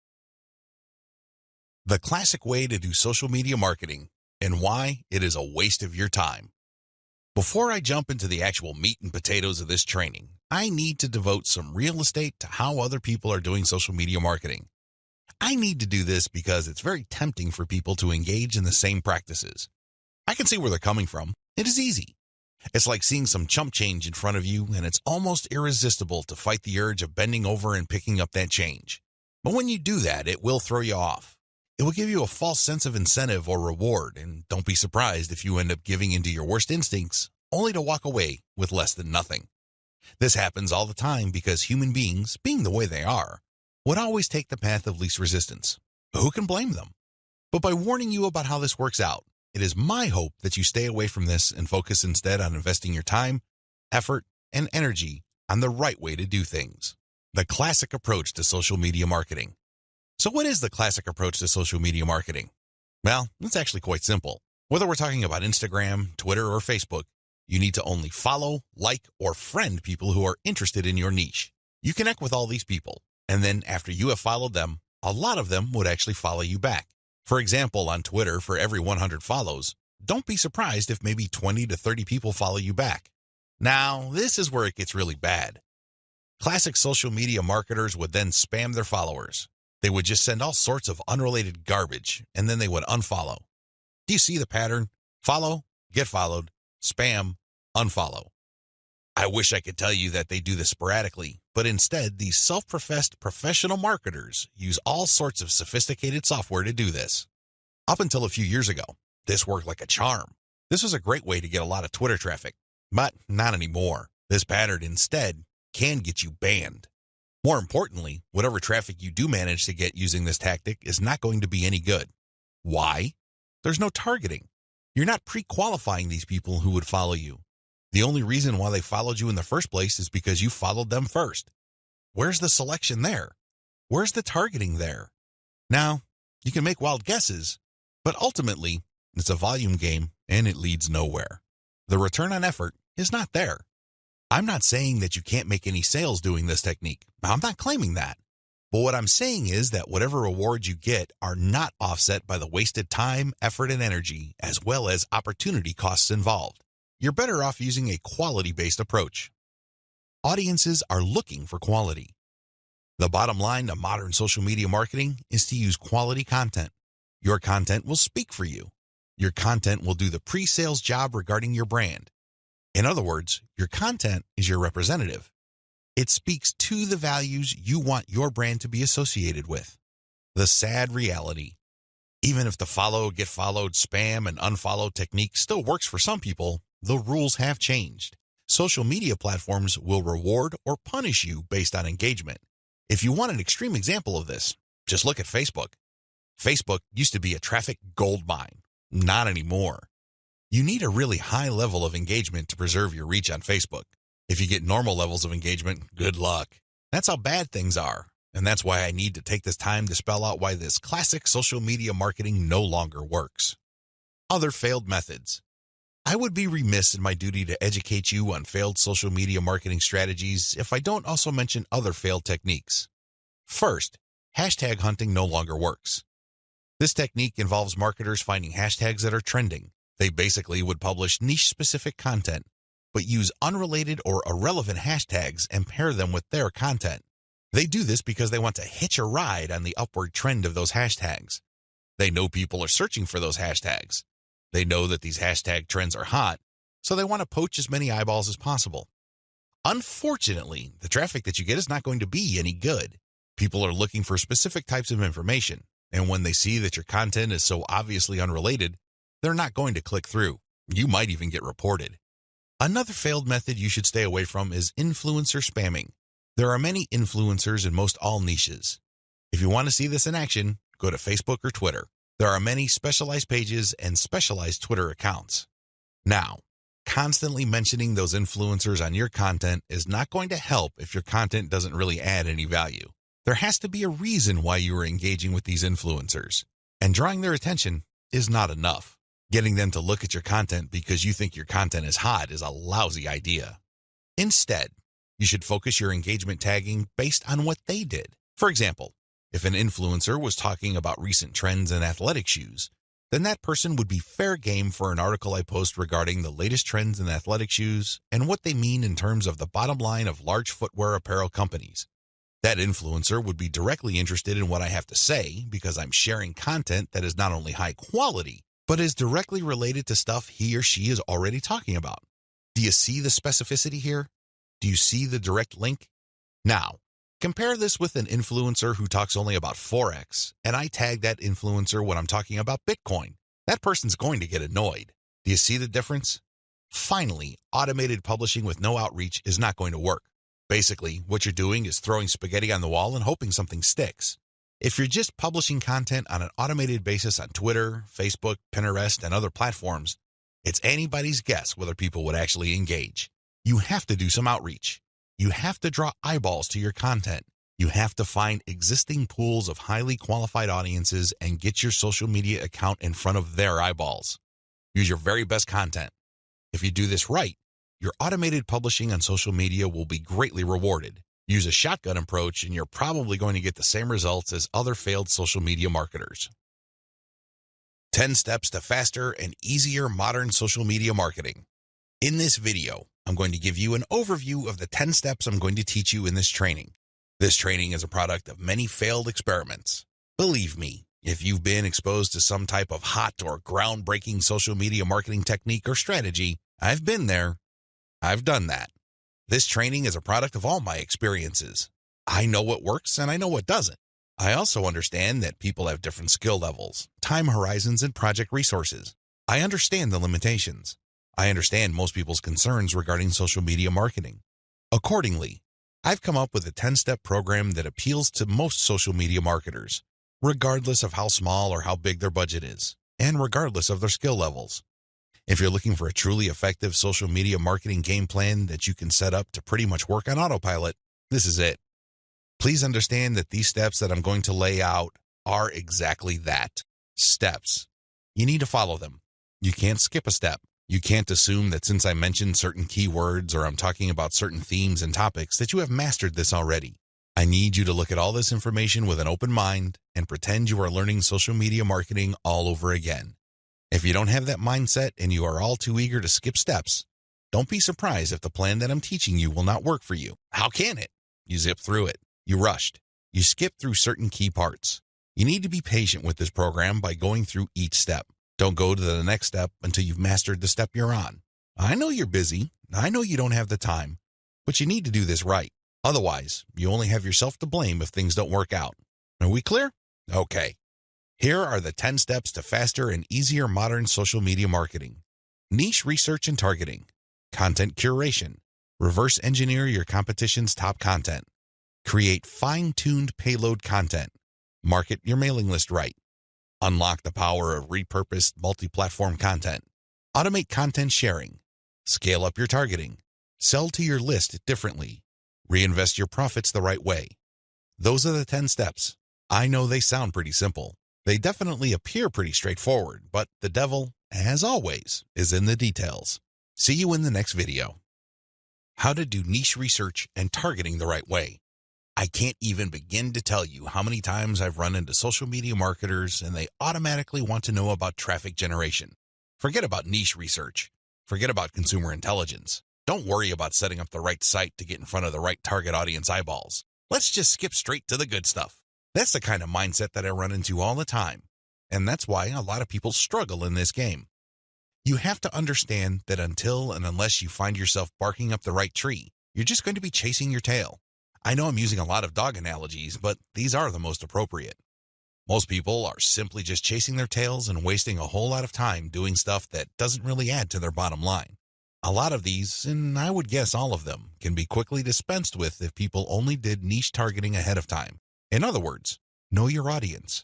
A: The classic way to do social media marketing and why it is a waste of your time. Before I jump into the actual meat and potatoes of this training, I need to devote some real estate to how other people are doing social media marketing. I need to do this because it's very tempting for people to engage in the same practices. I can see where they're coming from. It is easy. It's like seeing some chump change in front of you, and it's almost irresistible to fight the urge of bending over and picking up that change. But when you do that, it will throw you off. It will give you a false sense of incentive or reward, and don't be surprised if you end up giving into your worst instincts, only to walk away with less than nothing. This happens all the time because human beings, being the way they are, would always take the path of least resistance. Who can blame them? But by warning you about how this works out, it is my hope that you stay away from this and focus instead on investing your time, effort, and energy on the right way to do things. The classic approach to social media marketing. So what is the classic approach to social media marketing? Well, it's actually quite simple. Whether we're talking about Instagram, Twitter, or Facebook, you need to only follow, like, or friend people who are interested in your niche. You connect with all these people, and then after you have followed them, a lot of them would actually follow you back. For example, on Twitter, for every 100 follows, don't be surprised if maybe 20 to 30 people follow you back. Now, this is where it gets really bad. Classic social media marketers would then spam their followers. They would just send all sorts of unrelated garbage, and then they would unfollow. Do you see the pattern? Follow, get followed, spam, unfollow. I wish I could tell you that they do this sporadically, but instead, these self-professed professional marketers use all sorts of sophisticated software to do this. Up until a few years ago, this worked like a charm. This was a great way to get a lot of Twitter traffic, but not anymore. This pattern instead can get you banned. More importantly, whatever traffic you do manage to get using this tactic is not going to be any good. Why? There's no targeting. You're not pre-qualifying these people who would follow you. The only reason why they followed you in the first place is because you followed them first. Where's the selection there? Where's the targeting there? Now, you can make wild guesses, but ultimately, it's a volume game and it leads nowhere. The return on effort is not there. I'm not saying that you can't make any sales doing this technique. I'm not claiming that. But what I'm saying is that whatever rewards you get are not offset by the wasted time, effort, and energy, as well as opportunity costs involved. You're better off using a quality-based approach. Audiences are looking for quality. The bottom line to modern social media marketing is to use quality content. Your content will speak for you. Your content will do the pre-sales job regarding your brand. In other words, your content is your representative. It speaks to the values you want your brand to be associated with. The sad reality. Even if the follow, get followed, spam, and unfollow technique still works for some people, the rules have changed. Social media platforms will reward or punish you based on engagement. If you want an extreme example of this, just look at Facebook. Facebook used to be a traffic gold mine. Not anymore. You need a really high level of engagement to preserve your reach on Facebook. If you get normal levels of engagement, good luck. That's how bad things are. And that's why I need to take this time to spell out why this classic social media marketing no longer works. Other failed methods. I would be remiss in my duty to educate you on failed social media marketing strategies if I don't also mention other failed techniques. First, hashtag hunting no longer works. This technique involves marketers finding hashtags that are trending. They basically would publish niche-specific content, but use unrelated or irrelevant hashtags and pair them with their content. They do this because they want to hitch a ride on the upward trend of those hashtags. They know people are searching for those hashtags. They know that these hashtag trends are hot, so they want to poach as many eyeballs as possible. Unfortunately, the traffic that you get is not going to be any good. People are looking for specific types of information, and when they see that your content is so obviously unrelated, they're not going to click through. You might even get reported. Another failed method you should stay away from is influencer spamming. There are many influencers in most all niches. If you want to see this in action, go to Facebook or Twitter. There are many specialized pages and specialized Twitter accounts. Now, constantly mentioning those influencers on your content is not going to help if your content doesn't really add any value. There has to be a reason why you are engaging with these influencers, and drawing their attention is not enough. Getting them to look at your content because you think your content is hot is a lousy idea. Instead, you should focus your engagement tagging based on what they did. For example, if an influencer was talking about recent trends in athletic shoes, then that person would be fair game for an article I post regarding the latest trends in athletic shoes and what they mean in terms of the bottom line of large footwear apparel companies. That influencer would be directly interested in what I have to say because I'm sharing content that is not only high quality, but is directly related to stuff he or she is already talking about. Do you see the specificity here? Do you see the direct link? Now, compare this with an influencer who talks only about Forex, and I tag that influencer when I'm talking about Bitcoin. That person's going to get annoyed. Do you see the difference? Finally, automated publishing with no outreach is not going to work. Basically, what you're doing is throwing spaghetti on the wall and hoping something sticks. If you're just publishing content on an automated basis on Twitter, Facebook, Pinterest, and other platforms, it's anybody's guess whether people would actually engage. You have to do some outreach. You have to draw eyeballs to your content. You have to find existing pools of highly qualified audiences and get your social media account in front of their eyeballs. Use your very best content. If you do this right, your automated publishing on social media will be greatly rewarded. Use a shotgun approach and you're probably going to get the same results as other failed social media marketers. 10 steps to faster and easier modern social media marketing. In this video, I'm going to give you an overview of the 10 steps I'm going to teach you in this training. This training is a product of many failed experiments. Believe me, if you've been exposed to some type of hot or groundbreaking social media marketing technique or strategy, I've been there. I've done that. This training is a product of all my experiences. I know what works and I know what doesn't. I also understand that people have different skill levels, time horizons, and project resources. I understand the limitations. I understand most people's concerns regarding social media marketing. Accordingly, I've come up with a 10-step program that appeals to most social media marketers, regardless of how small or how big their budget is, and regardless of their skill levels. If you're looking for a truly effective social media marketing game plan that you can set up to pretty much work on autopilot, this is it. Please understand that these steps that I'm going to lay out are exactly that, steps. You need to follow them. You can't skip a step. You can't assume that since I mentioned certain keywords or I'm talking about certain themes and topics that you have mastered this already. I need you to look at all this information with an open mind and pretend you are learning social media marketing all over again. If you don't have that mindset and you are all too eager to skip steps, don't be surprised if the plan that I'm teaching you will not work for you. How can it? You zip through it. You rushed. You skipped through certain key parts. You need to be patient with this program by going through each step. Don't go to the next step until you've mastered the step you're on. I know you're busy. I know you don't have the time, but you need to do this right. Otherwise, you only have yourself to blame if things don't work out. Are we clear? Okay. Here are the 10 steps to faster and easier modern social media marketing. Niche research and targeting. Content curation. Reverse engineer your competition's top content. Create fine-tuned payload content. Market your mailing list right. Unlock the power of repurposed multi-platform content. Automate content sharing. Scale up your targeting. Sell to your list differently. Reinvest your profits the right way. Those are the 10 steps. I know they sound pretty simple. They definitely appear pretty straightforward, but the devil, as always, is in the details. See you in the next video. How to do niche research and targeting the right way. I can't even begin to tell you how many times I've run into social media marketers and they automatically want to know about traffic generation. Forget about niche research. Forget about consumer intelligence. Don't worry about setting up the right site to get in front of the right target audience eyeballs. Let's just skip straight to the good stuff. That's the kind of mindset that I run into all the time. And that's why a lot of people struggle in this game. You have to understand that until and unless you find yourself barking up the right tree, you're just going to be chasing your tail. I know I'm using a lot of dog analogies, but these are the most appropriate. Most people are simply just chasing their tails and wasting a whole lot of time doing stuff that doesn't really add to their bottom line. A lot of these, and I would guess all of them, can be quickly dispensed with if people only did niche targeting ahead of time. In other words, know your audience.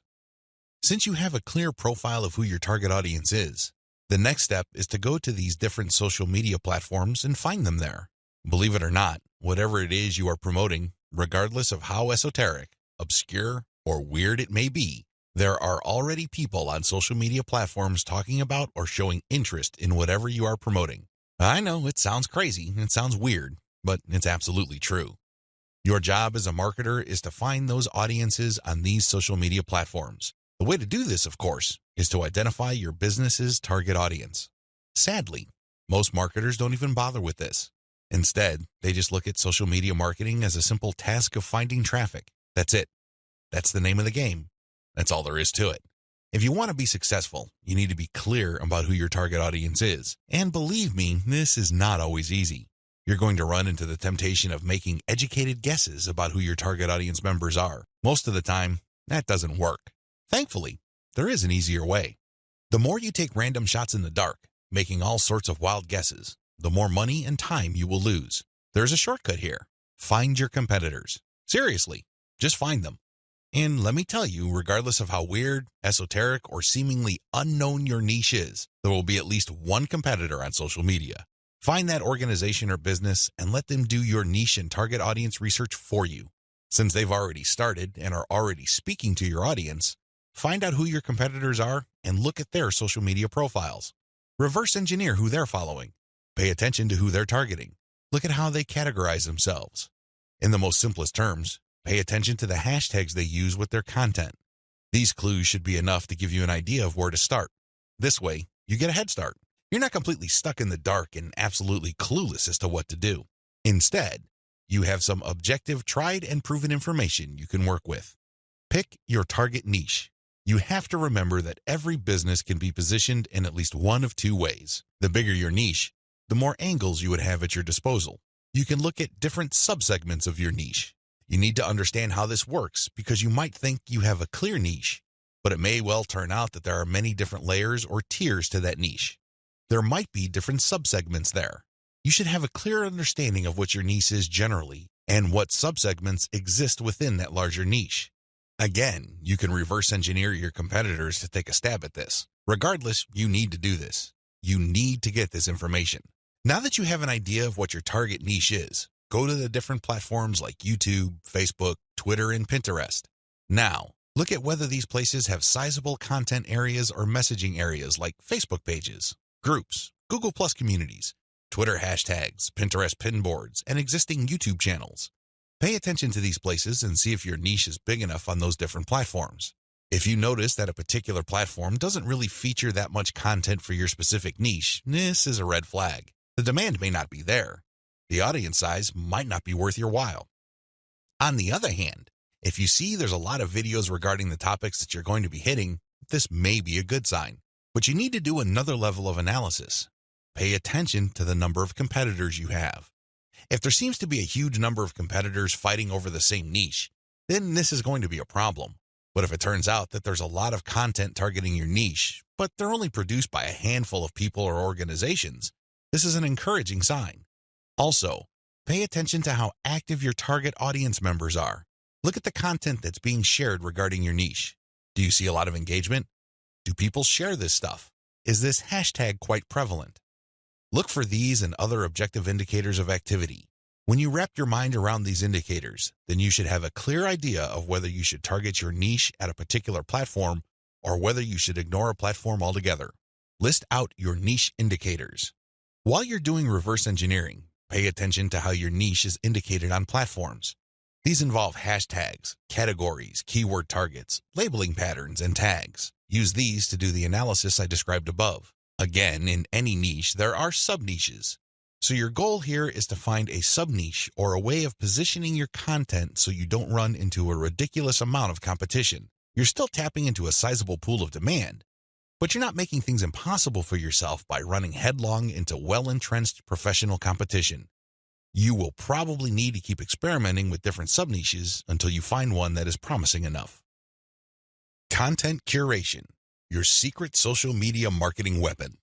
A: Since you have a clear profile of who your target audience is, the next step is to go to these different social media platforms and find them there. Believe it or not, whatever it is you are promoting, regardless of how esoteric, obscure, or weird it may be, there are already people on social media platforms talking about or showing interest in whatever you are promoting. I know it sounds crazy, it sounds weird, but it's absolutely true. Your job as a marketer is to find those audiences on these social media platforms. The way to do this, of course, is to identify your business's target audience. Sadly, most marketers don't even bother with this. Instead, they just look at social media marketing as a simple task of finding traffic. That's it. That's the name of the game. That's all there is to it. If you want to be successful, you need to be clear about who your target audience is. And believe me, this is not always easy. You're going to run into the temptation of making educated guesses about who your target audience members are. Most of the time, that doesn't work. Thankfully, there is an easier way. The more you take random shots in the dark, making all sorts of wild guesses, the more money and time you will lose. There's a shortcut here. Find your competitors. Seriously, just find them. And let me tell you, regardless of how weird, esoteric, or seemingly unknown your niche is, there will be at least one competitor on social media. Find that organization or business and let them do your niche and target audience research for you. Since they've already started and are already speaking to your audience, find out who your competitors are and look at their social media profiles. Reverse engineer who they're following. Pay attention to who they're targeting. Look at how they categorize themselves. In the most simplest terms, pay attention to the hashtags they use with their content. These clues should be enough to give you an idea of where to start. This way, you get a head start. You're not completely stuck in the dark and absolutely clueless as to what to do. Instead, you have some objective, tried and proven information you can work with. Pick your target niche. You have to remember that every business can be positioned in at least one of two ways. The bigger your niche, the more angles you would have at your disposal. You can look at different subsegments of your niche. You need to understand how this works because you might think you have a clear niche, but it may well turn out that there are many different layers or tiers to that niche. There might be different subsegments there. You should have a clear understanding of what your niche is generally and what subsegments exist within that larger niche. Again, you can reverse engineer your competitors to take a stab at this. Regardless, you need to do this. You need to get this information. Now that you have an idea of what your target niche is, go to the different platforms like YouTube, Facebook, Twitter, and Pinterest. Now, look at whether these places have sizable content areas or messaging areas like Facebook pages, groups, Google Plus communities, Twitter hashtags, Pinterest pinboards, and existing YouTube channels. Pay attention to these places and see if your niche is big enough on those different platforms. If you notice that a particular platform doesn't really feature that much content for your specific niche, this is a red flag. The demand may not be there. The audience size might not be worth your while. On the other hand, if you see there's a lot of videos regarding the topics that you're going to be hitting, this may be a good sign. But you need to do another level of analysis. Pay attention to the number of competitors you have. If there seems to be a huge number of competitors fighting over the same niche, then this is going to be a problem. But if it turns out that there's a lot of content targeting your niche, but they're only produced by a handful of people or organizations, this is an encouraging sign. Also, pay attention to how active your target audience members are. Look at the content that's being shared regarding your niche. Do you see a lot of engagement? Do people share this stuff? Is this hashtag quite prevalent? Look for these and other objective indicators of activity. When you wrap your mind around these indicators, then you should have a clear idea of whether you should target your niche at a particular platform or whether you should ignore a platform altogether. List out your niche indicators. While you're doing reverse engineering, pay attention to how your niche is indicated on platforms. These involve hashtags, categories, keyword targets, labeling patterns, and tags. Use these to do the analysis I described above. Again, in any niche, there are sub-niches. So your goal here is to find a sub-niche or a way of positioning your content so you don't run into a ridiculous amount of competition. You're still tapping into a sizable pool of demand, but you're not making things impossible for yourself by running headlong into well-entrenched professional competition. You will probably need to keep experimenting with different sub-niches until you find one that is promising enough. Content curation, your secret social media marketing weapon.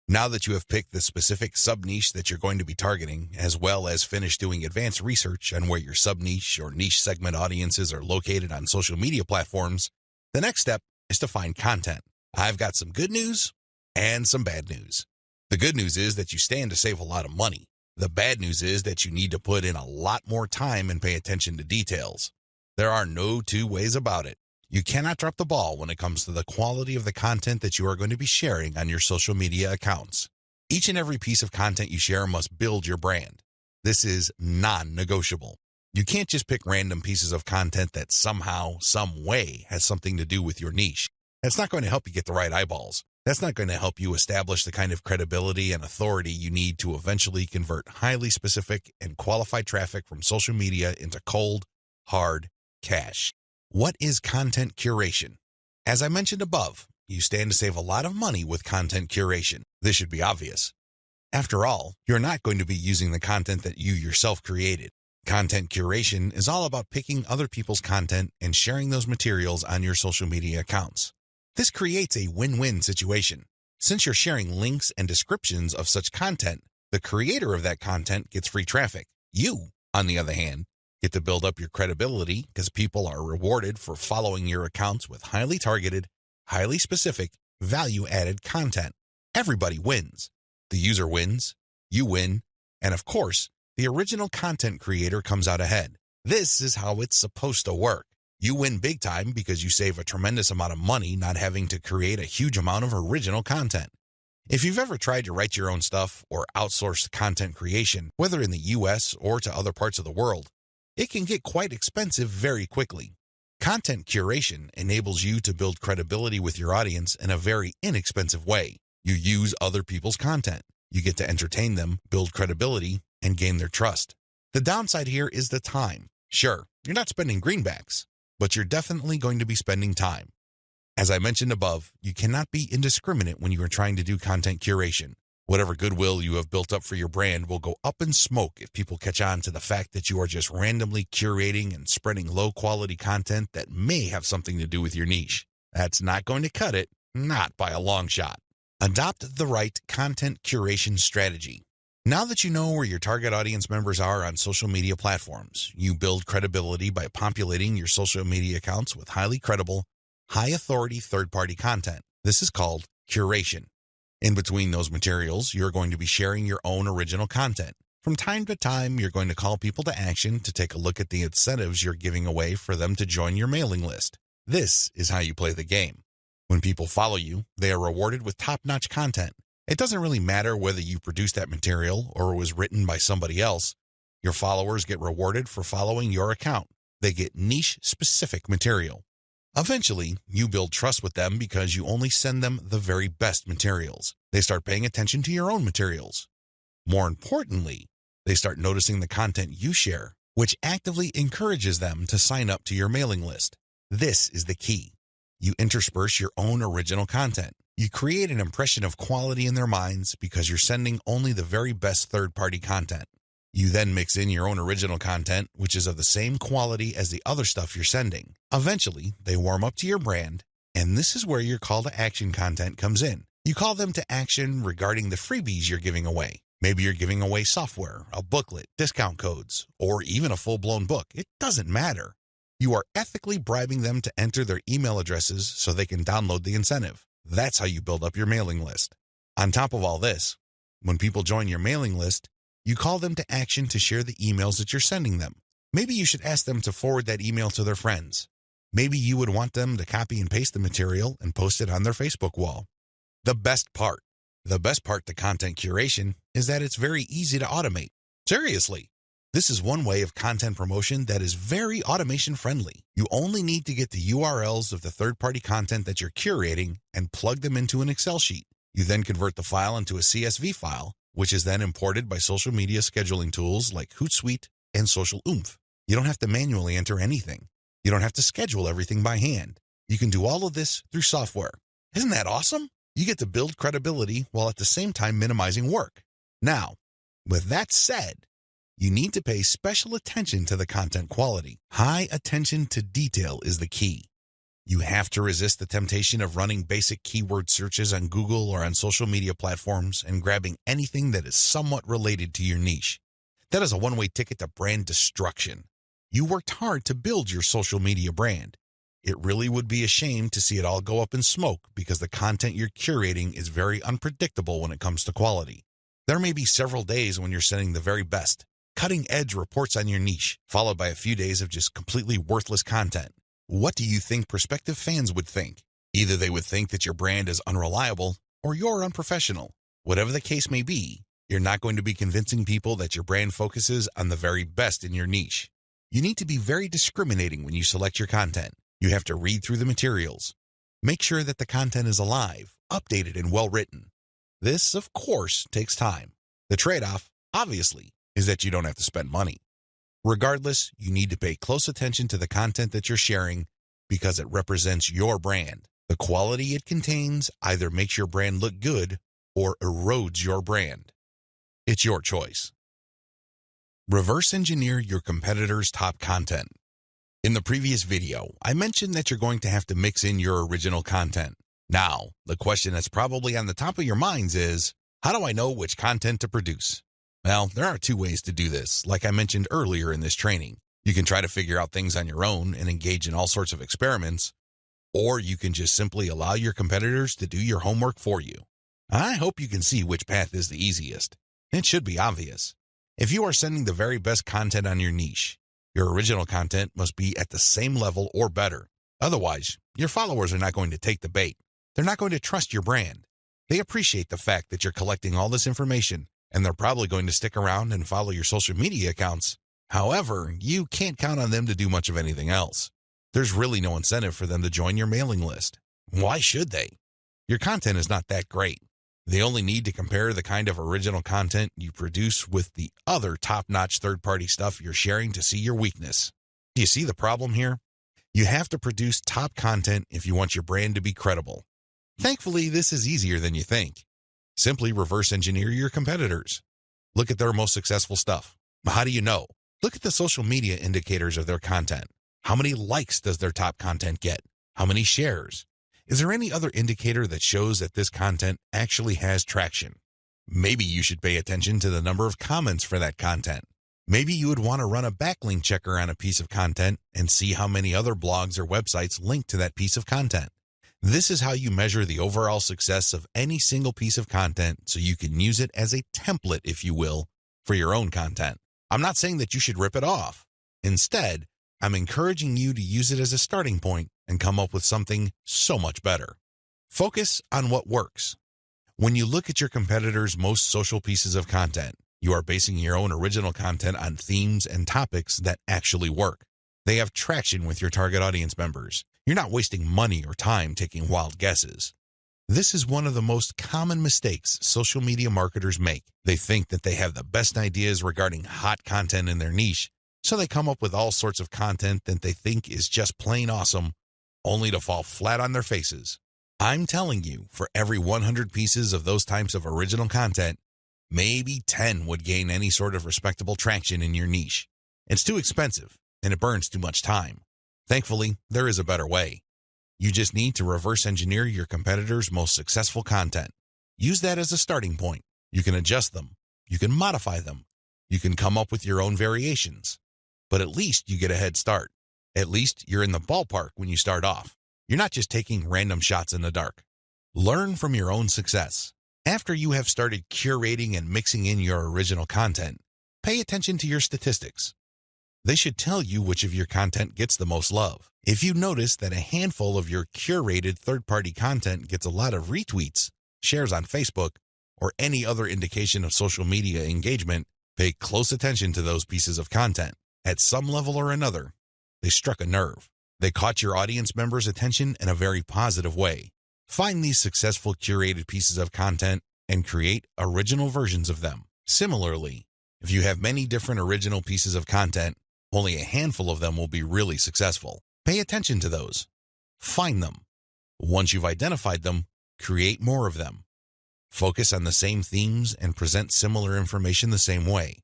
A: Now that you have picked the specific sub-niche that you're going to be targeting, as well as finished doing advanced research on where your sub-niche or niche segment audiences are located on social media platforms, the next step is to find content. I've got some good news and some bad news. The good news is that you stand to save a lot of money. The bad news is that you need to put in a lot more time and pay attention to details. There are no two ways about it. You cannot drop the ball when it comes to the quality of the content that you are going to be sharing on your social media accounts. Each and every piece of content you share must build your brand. This is non-negotiable. You can't just pick random pieces of content that somehow, some way has something to do with your niche. That's not going to help you get the right eyeballs. That's not going to help you establish the kind of credibility and authority you need to eventually convert highly specific and qualified traffic from social media into cold, hard cash. What is content curation? As I mentioned above, you stand to save a lot of money with content curation. This should be obvious. After all, you're not going to be using the content that you yourself created. Content curation is all about picking other people's content and sharing those materials on your social media accounts. This creates a win-win situation. Since you're sharing links and descriptions of such content, the creator of that content gets free traffic. You, on the other hand, get to build up your credibility because people are rewarded for following your accounts with highly targeted, highly specific, value-added content. Everybody wins. The user wins, you win, and of course, the original content creator comes out ahead. This is how it's supposed to work. You win big time because you save a tremendous amount of money not having to create a huge amount of original content. If you've ever tried to write your own stuff or outsource content creation, whether in the US or to other parts of the world, it can get quite expensive very quickly. Content curation enables you to build credibility with your audience in a very inexpensive way. You use other people's content. You get to entertain them, build credibility, and gain their trust. The downside here is the time. Sure, you're not spending greenbacks, but you're definitely going to be spending time. As I mentioned above, you cannot be indiscriminate when you are trying to do content curation. Whatever goodwill you have built up for your brand will go up in smoke if people catch on to the fact that you are just randomly curating and spreading low-quality content that may have something to do with your niche. That's not going to cut it, not by a long shot. Adopt the right content curation strategy. Now that you know where your target audience members are on social media platforms, you build credibility by populating your social media accounts with highly credible, high-authority third-party content. This is called curation. In between those materials, you're going to be sharing your own original content. From time to time, you're going to call people to action to take a look at the incentives you're giving away for them to join your mailing list. This is how you play the game. When people follow you, they are rewarded with top-notch content. It doesn't really matter whether you produced that material or it was written by somebody else. Your followers get rewarded for following your account. They get niche-specific material. Eventually, you build trust with them because you only send them the very best materials. They start paying attention to your own materials. More importantly, they start noticing the content you share, which actively encourages them to sign up to your mailing list. This is the key. You intersperse your own original content. You create an impression of quality in their minds because you're sending only the very best third-party content. You then mix in your own original content, which is of the same quality as the other stuff you're sending. Eventually, they warm up to your brand, and this is where your call to action content comes in. You call them to action regarding the freebies you're giving away. Maybe you're giving away software, a booklet, discount codes, or even a full-blown book. It doesn't matter. You are ethically bribing them to enter their email addresses so they can download the incentive. That's how you build up your mailing list. On top of all this, when people join your mailing list, you call them to action to share the emails that you're sending them. Maybe you should ask them to forward that email to their friends. Maybe you would want them to copy and paste the material and post it on their Facebook wall. The best part to content curation is that it's very easy to automate. Seriously. This is one way of content promotion that is very automation friendly. You only need to get the URLs of the third-party content that you're curating and plug them into an Excel sheet. You then convert the file into a CSV file, which is then imported by social media scheduling tools like Hootsuite and Social Oomph. You don't have to manually enter anything. You don't have to schedule everything by hand. You can do all of this through software. Isn't that awesome? You get to build credibility while at the same time minimizing work. Now, with that said, you need to pay special attention to the content quality. High attention to detail is the key. You have to resist the temptation of running basic keyword searches on Google or on social media platforms and grabbing anything that is somewhat related to your niche. That is a one-way ticket to brand destruction. You worked hard to build your social media brand. It really would be a shame to see it all go up in smoke because the content you're curating is very unpredictable when it comes to quality. There may be several days when you're sending the very best, cutting-edge reports on your niche, followed by a few days of just completely worthless content. What do you think prospective fans would think? Either they would think that your brand is unreliable or you're unprofessional. Whatever the case may be, you're not going to be convincing people that your brand focuses on the very best in your niche. You need to be very discriminating when you select your content. You have to read through the materials. Make sure that the content is alive, updated, and well-written. This, of course, takes time. The trade-off, obviously, is that you don't have to spend money. Regardless, you need to pay close attention to the content that you're sharing because it represents your brand. The quality it contains either makes your brand look good or erodes your brand. It's your choice. Reverse engineer your competitors' top content. In the previous video, I mentioned that you're going to have to mix in your original content. Now, the question that's probably on the top of your minds is, how do I know which content to produce? Well, there are two ways to do this, like I mentioned earlier in this training. You can try to figure out things on your own and engage in all sorts of experiments, or you can just simply allow your competitors to do your homework for you. I hope you can see which path is the easiest. It should be obvious. If you are sending the very best content on your niche, your original content must be at the same level or better. Otherwise, your followers are not going to take the bait. They're not going to trust your brand. They appreciate the fact that you're collecting all this information, and they're probably going to stick around and follow your social media accounts. However, you can't count on them to do much of anything else. There's really no incentive for them to join your mailing list. Why should they? Your content is not that great. They only need to compare the kind of original content you produce with the other top-notch third-party stuff you're sharing to see your weakness. Do you see the problem here? You have to produce top content if you want your brand to be credible. Thankfully, this is easier than you think. Simply reverse engineer your competitors. Look at their most successful stuff. How do you know? Look at the social media indicators of their content. How many likes does their top content get? How many shares? Is there any other indicator that shows that this content actually has traction? Maybe you should pay attention to the number of comments for that content. Maybe you would want to run a backlink checker on a piece of content and see how many other blogs or websites link to that piece of content. This is how you measure the overall success of any single piece of content so you can use it as a template, if you will, for your own content. I'm not saying that you should rip it off. Instead, I'm encouraging you to use it as a starting point and come up with something so much better. Focus on what works. When you look at your competitors' most social pieces of content, you are basing your own original content on themes and topics that actually work. They have traction with your target audience members. You're not wasting money or time taking wild guesses. This is one of the most common mistakes social media marketers make. They think that they have the best ideas regarding hot content in their niche, so they come up with all sorts of content that they think is just plain awesome, only to fall flat on their faces. I'm telling you, for every 100 pieces of those types of original content, maybe 10 would gain any sort of respectable traction in your niche. It's too expensive, and it burns too much time. Thankfully, there is a better way. You just need to reverse engineer your competitors' most successful content. Use that as a starting point. You can adjust them. You can modify them. You can come up with your own variations. But at least you get a head start. At least you're in the ballpark when you start off. You're not just taking random shots in the dark. Learn from your own success. After you have started curating and mixing in your original content, pay attention to your statistics. They should tell you which of your content gets the most love. If you notice that a handful of your curated third-party content gets a lot of retweets, shares on Facebook, or any other indication of social media engagement, pay close attention to those pieces of content. At some level or another, they struck a nerve. They caught your audience members' attention in a very positive way. Find these successful curated pieces of content and create original versions of them. Similarly, if you have many different original pieces of content, only a handful of them will be really successful. Pay attention to those. Find them. Once you've identified them, create more of them. Focus on the same themes and present similar information the same way.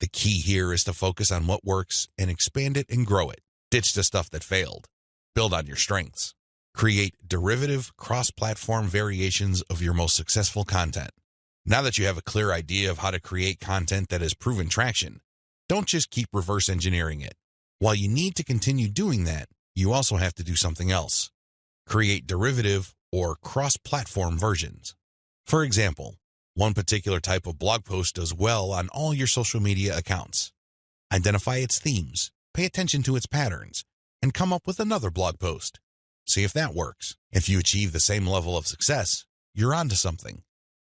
A: The key here is to focus on what works and expand it and grow it. Ditch the stuff that failed. Build on your strengths. Create derivative, cross-platform variations of your most successful content. Now that you have a clear idea of how to create content that has proven traction, don't just keep reverse engineering it. While you need to continue doing that, you also have to do something else. Create derivative or cross-platform versions. For example, one particular type of blog post does well on all your social media accounts. Identify its themes, pay attention to its patterns, and come up with another blog post. See if that works. If you achieve the same level of success, you're onto something.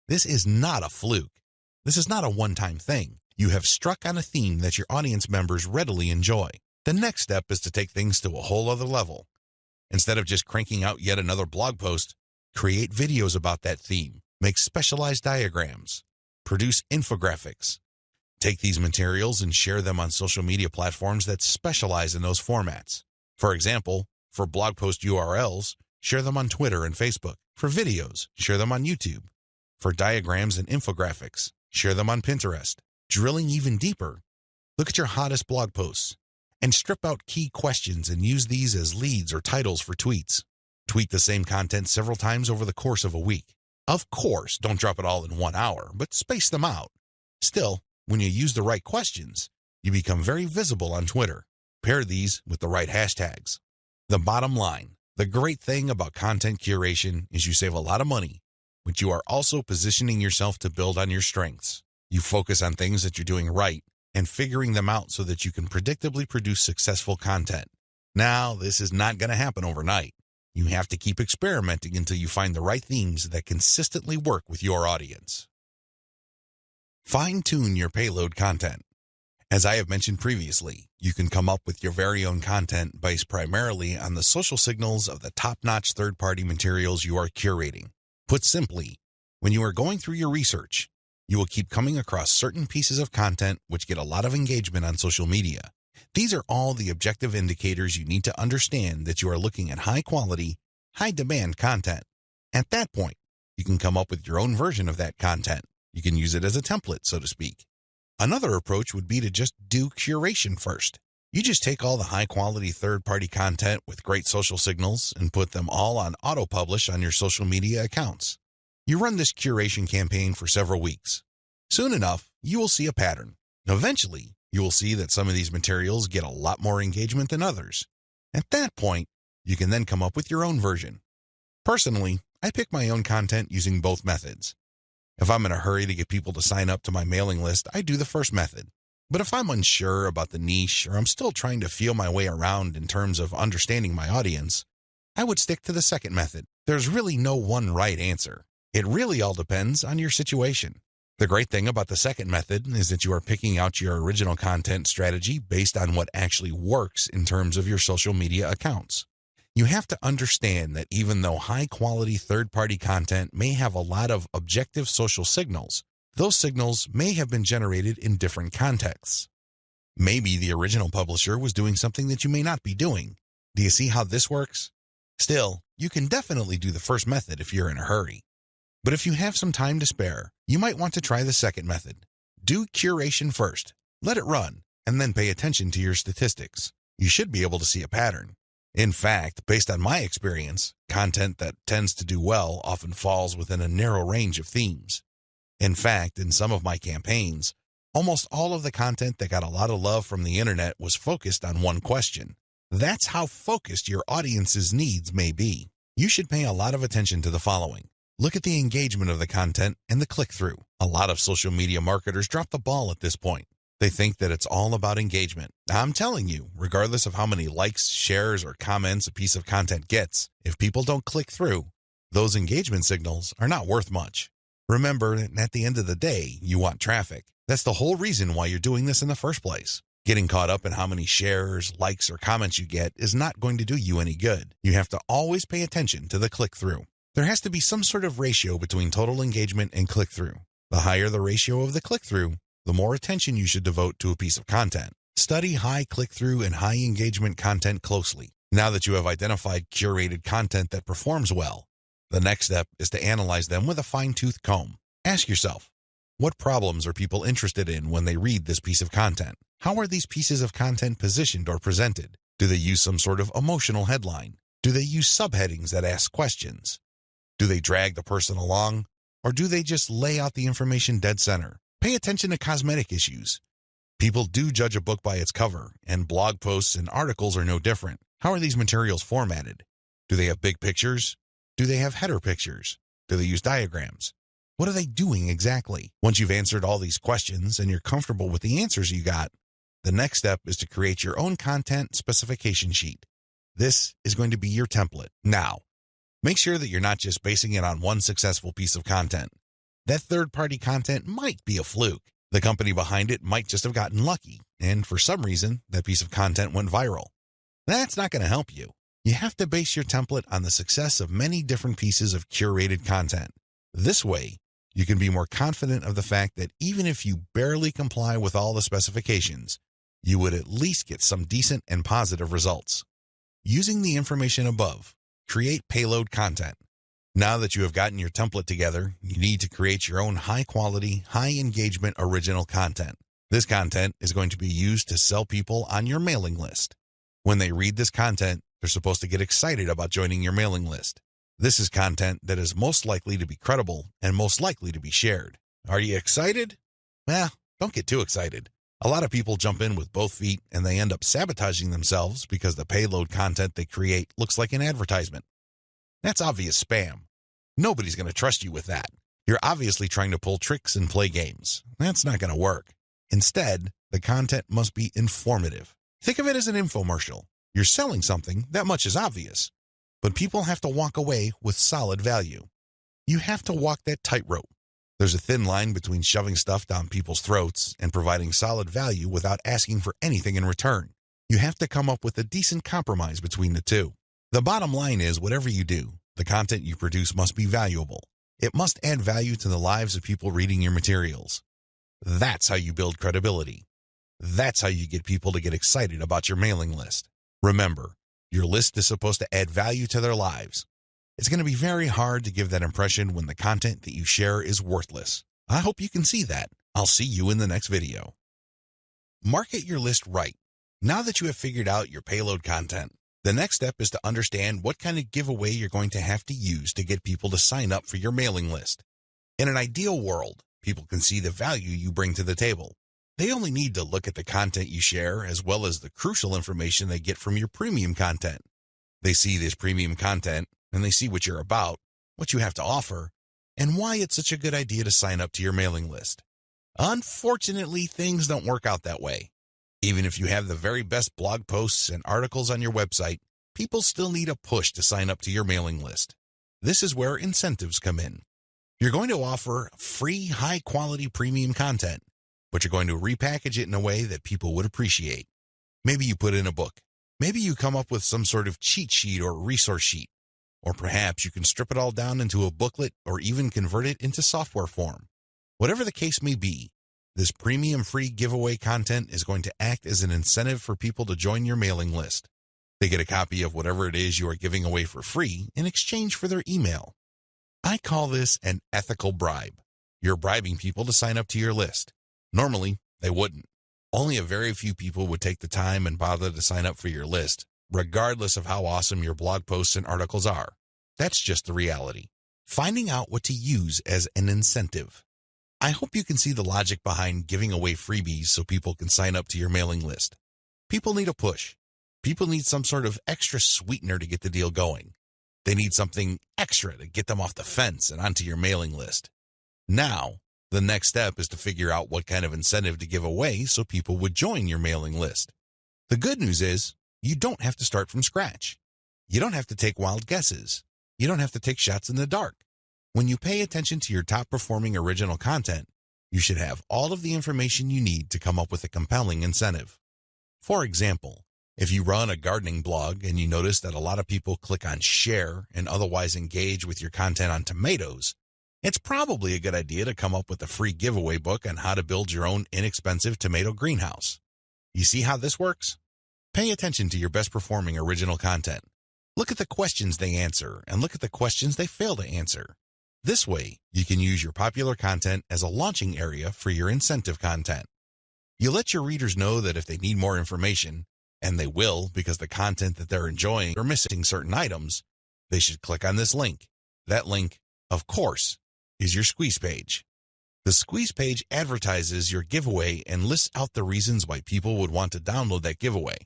A: This is not a fluke. This is not a one-time thing. You have struck on a theme that your audience members readily enjoy. The next step is to take things to a whole other level. Instead of just cranking out yet another blog post, create videos about that theme, make specialized diagrams, produce infographics. Take these materials and share them on social media platforms that specialize in those formats. For example, for blog post URLs, share them on Twitter and Facebook. For videos, share them on YouTube. For diagrams and infographics, share them on Pinterest. Drilling even deeper, look at your hottest blog posts and strip out key questions and use these as leads or titles for tweets. Tweet the same content several times over the course of a week. Of course, don't drop it all in 1 hour, but space them out. Still, when you use the right questions, you become very visible on Twitter. Pair these with the right hashtags. The bottom line, the great thing about content curation is you save a lot of money, but you are also positioning yourself to build on your strengths. You focus on things that you're doing right and figuring them out so that you can predictably produce successful content. Now, this is not going to happen overnight. You have to keep experimenting until you find the right themes that consistently work with your audience. Fine-tune your payload content. As I have mentioned previously, you can come up with your very own content based primarily on the social signals of the top-notch third-party materials you are curating. Put simply, when you are going through your research, you will keep coming across certain pieces of content which get a lot of engagement on social media. These are all the objective indicators you need to understand that you are looking at high-quality, high-demand content. At that point, you can come up with your own version of that content. You can use it as a template, so to speak. Another approach would be to just do curation first. You just take all the high-quality third-party content with great social signals and put them all on auto-publish on your social media accounts. You run this curation campaign for several weeks. Soon enough, you will see a pattern. Eventually, you will see that some of these materials get a lot more engagement than others. At that point, you can then come up with your own version. Personally, I pick my own content using both methods. If I'm in a hurry to get people to sign up to my mailing list, I do the first method. But if I'm unsure about the niche or I'm still trying to feel my way around in terms of understanding my audience, I would stick to the second method. There's really no one right answer. It really all depends on your situation. The great thing about the second method is that you are picking out your original content strategy based on what actually works in terms of your social media accounts. You have to understand that even though high-quality third-party content may have a lot of objective social signals, those signals may have been generated in different contexts. Maybe the original publisher was doing something that you may not be doing. Do you see how this works? Still, you can definitely do the first method if you're in a hurry. But if you have some time to spare, you might want to try the second method. Do curation first, let it run, and then pay attention to your statistics. You should be able to see a pattern. In fact, based on my experience, content that tends to do well often falls within a narrow range of themes. In fact, in some of my campaigns, almost all of the content that got a lot of love from the internet was focused on one question. That's how focused your audience's needs may be. You should pay a lot of attention to the following. Look at the engagement of the content and the click-through. A lot of social media marketers drop the ball at this point. They think that it's all about engagement. I'm telling you, regardless of how many likes, shares, or comments a piece of content gets, if people don't click through, those engagement signals are not worth much. Remember, at the end of the day, you want traffic. That's the whole reason why you're doing this in the first place. Getting caught up in how many shares, likes, or comments you get is not going to do you any good. You have to always pay attention to the click-through. There has to be some sort of ratio between total engagement and click-through. The higher the ratio of the click-through, the more attention you should devote to a piece of content. Study high click-through and high engagement content closely. Now that you have identified curated content that performs well, the next step is to analyze them with a fine-tooth comb. Ask yourself, what problems are people interested in when they read this piece of content? How are these pieces of content positioned or presented? Do they use some sort of emotional headline? Do they use subheadings that ask questions? Do they drag the person along? Or do they just lay out the information dead center? Pay attention to cosmetic issues. People do judge a book by its cover, and blog posts and articles are no different. How are these materials formatted? Do they have big pictures? Do they have header pictures? Do they use diagrams? What are they doing exactly? Once you've answered all these questions and you're comfortable with the answers you got, the next step is to create your own content specification sheet. This is going to be your template. Now, make sure that you're not just basing it on one successful piece of content. That third-party content might be a fluke. The company behind it might just have gotten lucky, and for some reason, that piece of content went viral. That's not going to help you. You have to base your template on the success of many different pieces of curated content. This way, you can be more confident of the fact that even if you barely comply with all the specifications, you would at least get some decent and positive results. Using the information above, create payload content. Now that you have gotten your template together, you need to create your own high-quality, high-engagement original content. This content is going to be used to sell people on your mailing list. When they read this content, they're supposed to get excited about joining your mailing list. This is content that is most likely to be credible and most likely to be shared. Are you excited? Don't get too excited. A lot of people jump in with both feet and they end up sabotaging themselves because the payload content they create looks like an advertisement. That's obvious spam. Nobody's going to trust you with that. You're obviously trying to pull tricks and play games. That's not going to work. Instead, the content must be informative. Think of it as an infomercial. You're selling something, that much is obvious. But people have to walk away with solid value. You have to walk that tightrope. There's a thin line between shoving stuff down people's throats and providing solid value without asking for anything in return. You have to come up with a decent compromise between the two. The bottom line is, whatever you do, the content you produce must be valuable. It must add value to the lives of people reading your materials. That's how you build credibility. That's how you get people to get excited about your mailing list. Remember, your list is supposed to add value to their lives. It's going to be very hard to give that impression when the content that you share is worthless. I hope you can see that. I'll see you in the next video. Market your list right. Now that you have figured out your payload content, the next step is to understand what kind of giveaway you're going to have to use to get people to sign up for your mailing list. In an ideal world, people can see the value you bring to the table. They only need to look at the content you share as well as the crucial information they get from your premium content. They see this premium content and they see what you're about, what you have to offer, and why it's such a good idea to sign up to your mailing list. Unfortunately, things don't work out that way. Even if you have the very best blog posts and articles on your website, people still need a push to sign up to your mailing list. This is where incentives come in. You're going to offer free, high-quality premium content, but you're going to repackage it in a way that people would appreciate. Maybe you put in a book. Maybe you come up with some sort of cheat sheet or resource sheet. Or perhaps you can strip it all down into a booklet or even convert it into software form. Whatever the case may be, this premium free giveaway content is going to act as an incentive for people to join your mailing list. They get a copy of whatever it is you are giving away for free in exchange for their email. I call this an ethical bribe. You're bribing people to sign up to your list. Normally, they wouldn't. Only a very few people would take the time and bother to sign up for your list, regardless of how awesome your blog posts and articles are. That's just the reality. Finding out what to use as an incentive. I hope you can see the logic behind giving away freebies so people can sign up to your mailing list. People need a push. People need some sort of extra sweetener to get the deal going. They need something extra to get them off the fence and onto your mailing list. Now, the next step is to figure out what kind of incentive to give away so people would join your mailing list. The good news is, you don't have to start from scratch. You don't have to take wild guesses. You don't have to take shots in the dark. When you pay attention to your top-performing original content, you should have all of the information you need to come up with a compelling incentive. For example, if you run a gardening blog and you notice that a lot of people click on share and otherwise engage with your content on tomatoes, it's probably a good idea to come up with a free giveaway book on how to build your own inexpensive tomato greenhouse. You see how this works? Pay attention to your best-performing original content. Look at the questions they answer and look at the questions they fail to answer. This way, you can use your popular content as a launching area for your incentive content. You let your readers know that if they need more information, and they will because the content that they're enjoying or missing certain items, they should click on this link. That link, of course, is your squeeze page. The squeeze page advertises your giveaway and lists out the reasons why people would want to download that giveaway.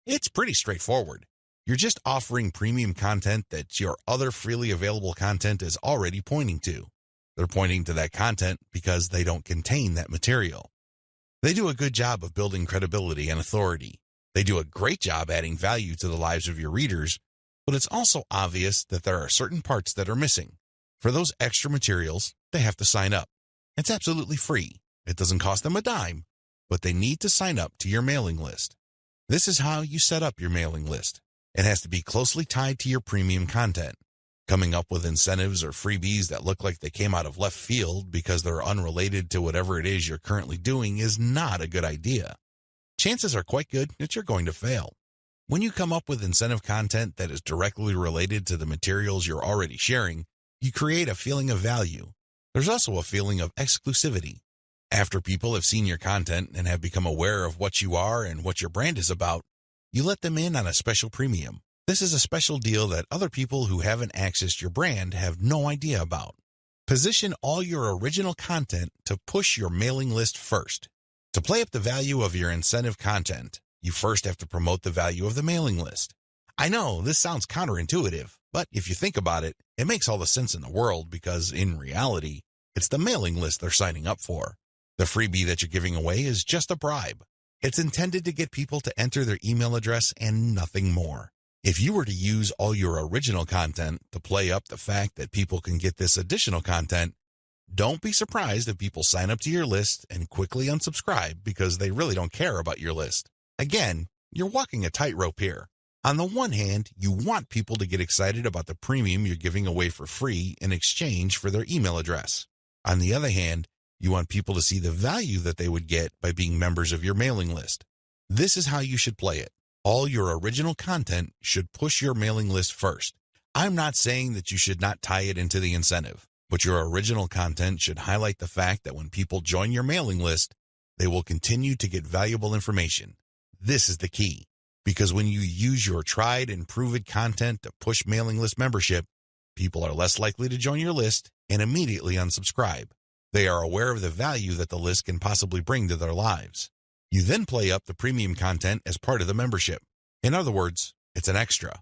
A: It's pretty straightforward. You're just offering premium content that your other freely available content is already pointing to. They're pointing to that content because they don't contain that material. They do a good job of building credibility and authority. They do a great job adding value to the lives of your readers, but it's also obvious that there are certain parts that are missing. For those extra materials, they have to sign up. It's absolutely free. It doesn't cost them a dime, but they need to sign up to your mailing list. This is how you set up your mailing list. It has to be closely tied to your premium content. Coming up with incentives or freebies that look like they came out of left field because they're unrelated to whatever it is you're currently doing is not a good idea. Chances are quite good that you're going to fail. When you come up with incentive content that is directly related to the materials you're already sharing, you create a feeling of value. There's also a feeling of exclusivity. After people have seen your content and have become aware of what you are and what your brand is about, you let them in on a special premium. This is a special deal that other people who haven't accessed your brand have no idea about. Position all your original content to push your mailing list first. To play up the value of your incentive content, you first have to promote the value of the mailing list. I know this sounds counterintuitive, but if you think about it, it makes all the sense in the world because, in reality, it's the mailing list they're signing up for. The freebie that you're giving away is just a bribe. It's intended to get people to enter their email address and nothing more. If you were to use all your original content to play up the fact that people can get this additional content, don't be surprised if people sign up to your list and quickly unsubscribe because they really don't care about your list. Again, you're walking a tightrope here. On the one hand, you want people to get excited about the premium you're giving away for free in exchange for their email address. On the other hand, you want people to see the value that they would get by being members of your mailing list. This is how you should play it. All your original content should push your mailing list first. I'm not saying that you should not tie it into the incentive, but your original content should highlight the fact that when people join your mailing list, they will continue to get valuable information. This is the key, because when you use your tried and proven content to push mailing list membership, people are less likely to join your list and immediately unsubscribe. They are aware of the value that the list can possibly bring to their lives. You then play up the premium content as part of the membership. In other words, it's an extra.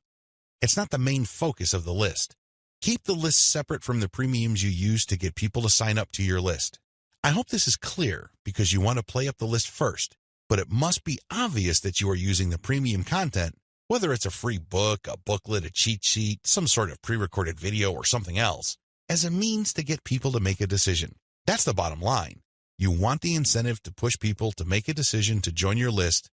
A: It's not the main focus of the list. Keep the list separate from the premiums you use to get people to sign up to your list. I hope this is clear because you want to play up the list first, but it must be obvious that you are using the premium content, whether it's a free book, a booklet, a cheat sheet, some sort of pre-recorded video, or something else, as a means to get people to make a decision. That's the bottom line. You want the incentive to push people to make a decision to join your list,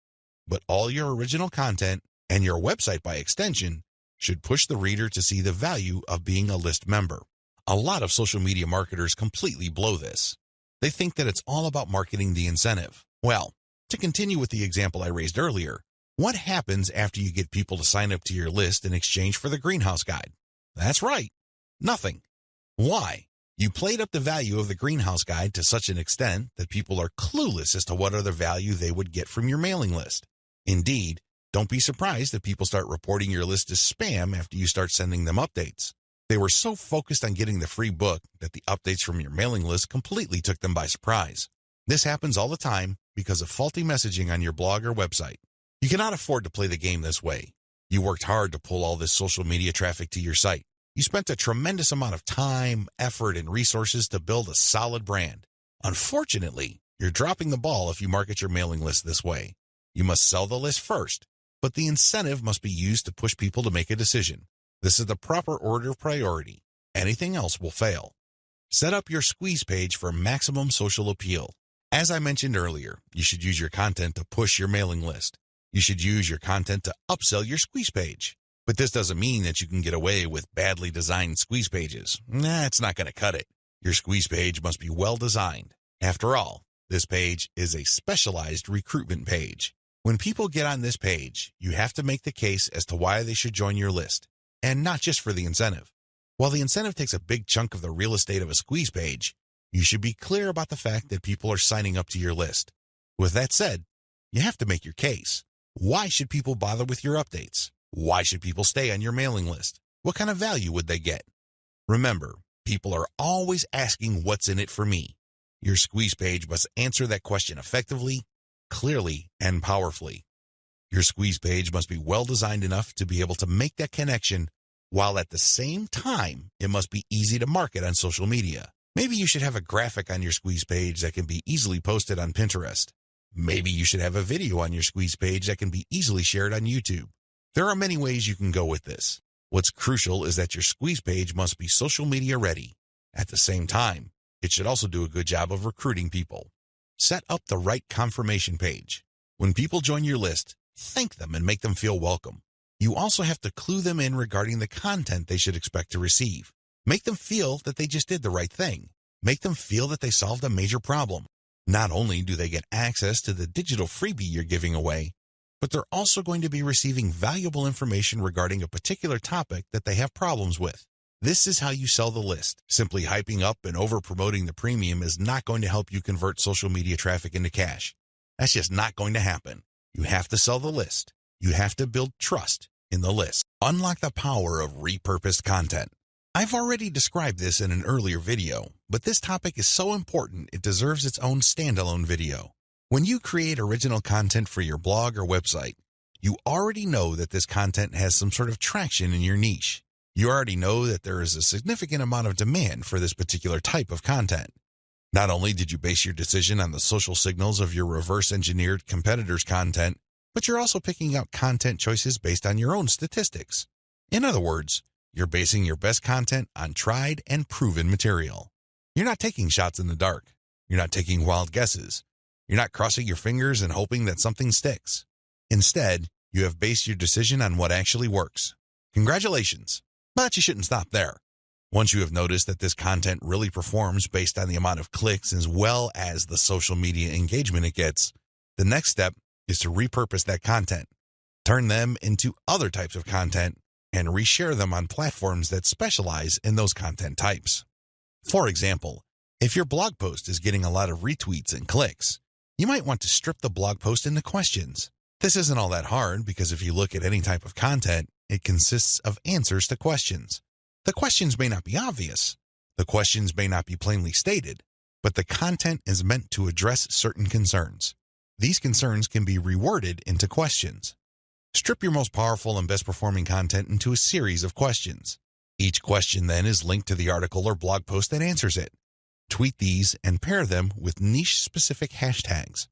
A: but all your original content, and your website by extension, should push the reader to see the value of being a list member. A lot of social media marketers completely blow this. They think that it's all about marketing the incentive. Well, to continue with the example I raised earlier, what happens after you get people to sign up to your list in exchange for the greenhouse guide? That's right, nothing. Why? You played up the value of the greenhouse guide to such an extent that people are clueless as to what other value they would get from your mailing list. Indeed, don't be surprised if people start reporting your list as spam after you start sending them updates. They were so focused on getting the free book that the updates from your mailing list completely took them by surprise. This happens all the time because of faulty messaging on your blog or website. You cannot afford to play the game this way. You worked hard to pull all this social media traffic to your site. You spent a tremendous amount of time, effort, and resources to build a solid brand. Unfortunately, you're dropping the ball if you market your mailing list this way. You must sell the list first, but the incentive must be used to push people to make a decision. This is the proper order of priority. Anything else will fail. Set up your squeeze page for maximum social appeal. As I mentioned earlier, you should use your content to push your mailing list. You should use your content to upsell your squeeze page. But this doesn't mean that you can get away with badly designed squeeze pages. It's not going to cut it. Your squeeze page must be well designed. After all, this page is a specialized recruitment page. When people get on this page, you have to make the case as to why they should join your list, and not just for the incentive. While the incentive takes a big chunk of the real estate of a squeeze page, you should be clear about the fact that people are signing up to your list. With that said, you have to make your case. Why should people bother with your updates? Why should people stay on your mailing list? What kind of value would they get? Remember, people are always asking what's in it for me. Your squeeze page must answer that question effectively, clearly, and powerfully. Your squeeze page must be well designed enough to be able to make that connection, while at the same time, it must be easy to market on social media. Maybe you should have a graphic on your squeeze page that can be easily posted on Pinterest. Maybe you should have a video on your squeeze page that can be easily shared on YouTube. There are many ways you can go with this. What's crucial is that your squeeze page must be social media ready. At the same time, it should also do a good job of recruiting people. Set up the right confirmation page. When people join your list, thank them and make them feel welcome. You also have to clue them in regarding the content they should expect to receive. Make them feel that they just did the right thing. Make them feel that they solved a major problem. Not only do they get access to the digital freebie you're giving away, but they're also going to be receiving valuable information regarding a particular topic that they have problems with. This is how you sell the list. Simply hyping up and over-promoting the premium is not going to help you convert social media traffic into cash. That's just not going to happen. You have to sell the list. You have to build trust in the list. Unlock the power of repurposed content. I've already described this in an earlier video, but this topic is so important it deserves its own standalone video. When you create original content for your blog or website, you already know that this content has some sort of traction in your niche. You already know that there is a significant amount of demand for this particular type of content. Not only did you base your decision on the social signals of your reverse-engineered competitors' content, but you're also picking out content choices based on your own statistics. In other words, you're basing your best content on tried and proven material. You're not taking shots in the dark. You're not taking wild guesses. You're not crossing your fingers and hoping that something sticks. Instead, you have based your decision on what actually works. Congratulations, but you shouldn't stop there. Once you have noticed that this content really performs based on the amount of clicks as well as the social media engagement it gets, the next step is to repurpose that content, turn them into other types of content, and reshare them on platforms that specialize in those content types. For example, if your blog post is getting a lot of retweets and clicks, you might want to strip the blog post into questions. This isn't all that hard because if you look at any type of content, it consists of answers to questions. The questions may not be obvious. The questions may not be plainly stated, but the content is meant to address certain concerns. These concerns can be reworded into questions. Strip your most powerful and best performing content into a series of questions. Each question then is linked to the article or blog post that answers it. Tweet these and pair them with niche-specific hashtags.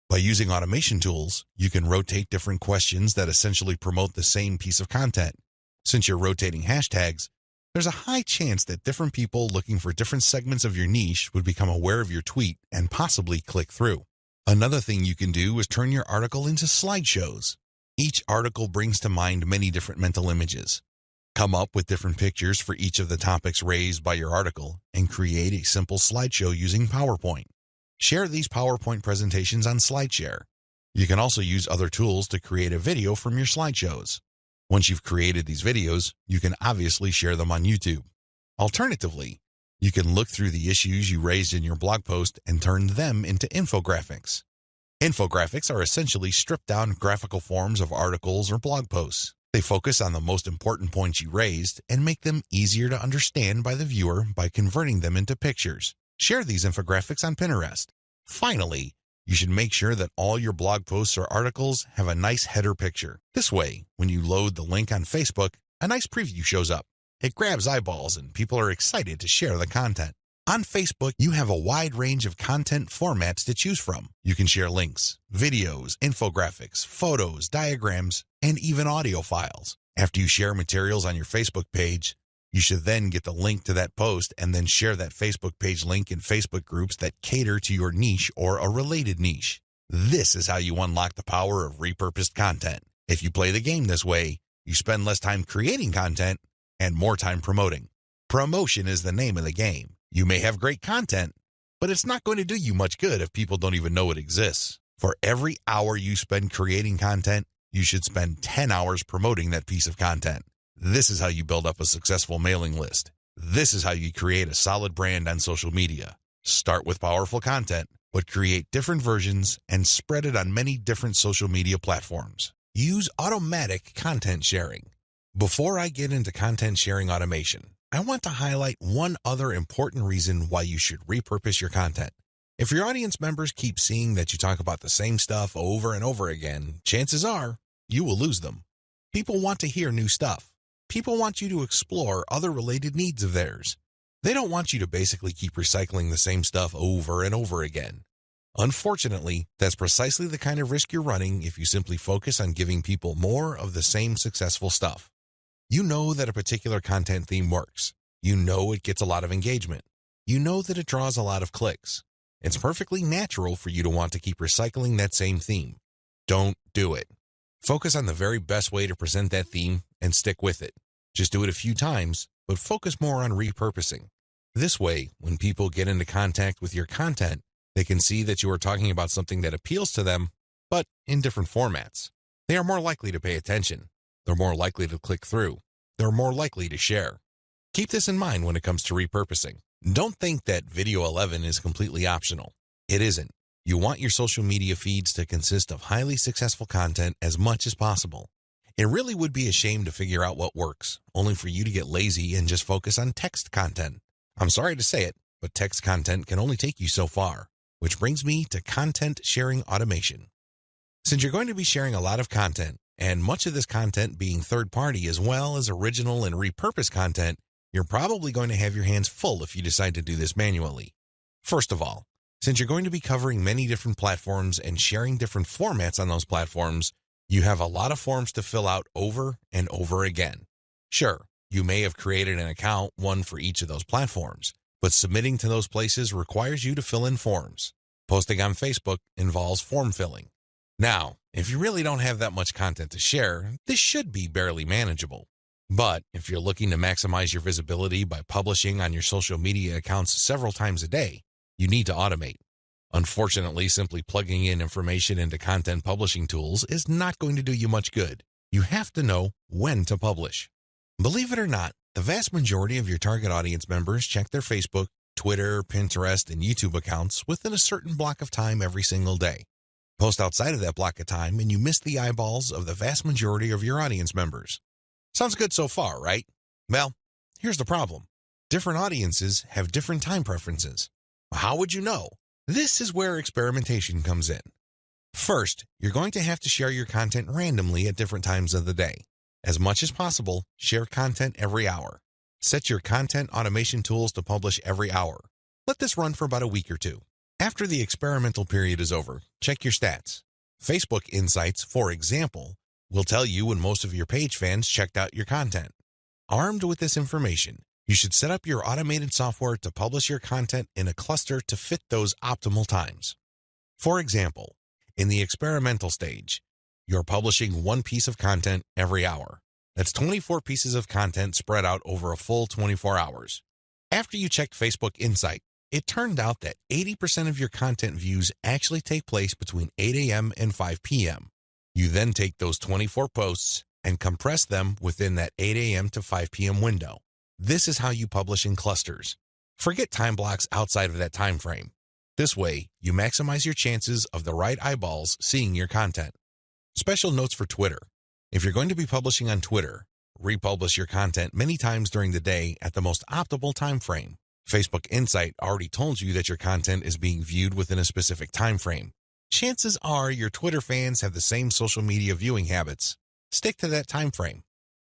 A: By using automation tools, you can rotate different questions that essentially promote the same piece of content. Since you're rotating hashtags, there's a high chance that different people looking for different segments of your niche would become aware of your tweet and possibly click through. Another thing you can do is turn your article into slideshows. Each article brings to mind many different mental images. Come up with different pictures for each of the topics raised by your article and create a simple slideshow using PowerPoint. Share these PowerPoint presentations on SlideShare. You can also use other tools to create a video from your slideshows. Once you've created these videos, you can obviously share them on YouTube. Alternatively, you can look through the issues you raised in your blog post and turn them into infographics. Infographics are essentially stripped-down graphical forms of articles or blog posts. They focus on the most important points you raised and make them easier to understand by the viewer by converting them into pictures. Share these infographics on Pinterest. Finally, you should make sure that all your blog posts or articles have a nice header picture. This way, when you load the link on Facebook, a nice preview shows up. It grabs eyeballs and people are excited to share the content. On Facebook, you have a wide range of content formats to choose from. You can share links, videos, infographics, photos, diagrams, and even audio files. After you share materials on your Facebook page, you should then get the link to that post and then share that Facebook page link in Facebook groups that cater to your niche or a related niche. This is how you unlock the power of repurposed content. If you play the game this way, you spend less time creating content and more time promoting. Promotion is the name of the game. You may have great content, but it's not going to do you much good if people don't even know it exists. For every hour you spend creating content, you should spend 10 hours promoting that piece of content. This is how you build up a successful mailing list. This is how you create a solid brand on social media. Start with powerful content, but create different versions and spread it on many different social media platforms. Use automatic content sharing. Before I get into content sharing automation, I want to highlight one other important reason why you should repurpose your content. If your audience members keep seeing that you talk about the same stuff over and over again, chances are you will lose them. People want to hear new stuff. People want you to explore other related needs of theirs. They don't want you to basically keep recycling the same stuff over and over again. Unfortunately, that's precisely the kind of risk you're running if you simply focus on giving people more of the same successful stuff. You know that a particular content theme works. You know it gets a lot of engagement. You know that it draws a lot of clicks. It's perfectly natural for you to want to keep recycling that same theme. Don't do it. Focus on the very best way to present that theme and stick with it. Just do it a few times, but focus more on repurposing. This way, when people get into contact with your content, they can see that you are talking about something that appeals to them, but in different formats. They are more likely to pay attention. They're more likely to click through. They're more likely to share. Keep this in mind when it comes to repurposing. Don't think that Video 11 is completely optional. It isn't. You want your social media feeds to consist of highly successful content as much as possible. It really would be a shame to figure out what works, only for you to get lazy and just focus on text content. I'm sorry to say it, but text content can only take you so far, which brings me to content sharing automation. Since you're going to be sharing a lot of content, and much of this content being third-party as well as original and repurposed content, you're probably going to have your hands full if you decide to do this manually. First of all, since you're going to be covering many different platforms and sharing different formats on those platforms, you have a lot of forms to fill out over and over again. Sure, you may have created an account, one for each of those platforms, but submitting to those places requires you to fill in forms. Posting on Facebook involves form filling. Now, if you really don't have that much content to share, this should be barely manageable. But if you're looking to maximize your visibility by publishing on your social media accounts several times a day, you need to automate. Unfortunately, simply plugging in information into content publishing tools is not going to do you much good. You have to know when to publish. Believe it or not, the vast majority of your target audience members check their Facebook, Twitter, Pinterest, and YouTube accounts within a certain block of time every single day. Post outside of that block of time and you miss the eyeballs of the vast majority of your audience members. Sounds good so far, right? Well, here's the problem. Different audiences have different time preferences. How would you know? This is where experimentation comes in. First, you're going to have to share your content randomly at different times of the day. As much as possible, share content every hour. Set your content automation tools to publish every hour. Let this run for about a week or two. After the experimental period is over, check your stats. Facebook Insights, for example, will tell you when most of your page fans checked out your content. Armed with this information, you should set up your automated software to publish your content in a cluster to fit those optimal times. For example, in the experimental stage, you're publishing one piece of content every hour. That's 24 pieces of content spread out over a full 24 hours. After you checked Facebook Insight, it turned out that 80% of your content views actually take place between 8 a.m. and 5 p.m. You then take those 24 posts and compress them within that 8 a.m. to 5 p.m. window. This is how you publish in clusters. Forget time blocks outside of that time frame. This way, you maximize your chances of the right eyeballs seeing your content. Special notes for Twitter. If you're going to be publishing on Twitter, republish your content many times during the day at the most optimal time frame. Facebook Insight already told you that your content is being viewed within a specific time frame. Chances are your Twitter fans have the same social media viewing habits. Stick to that time frame.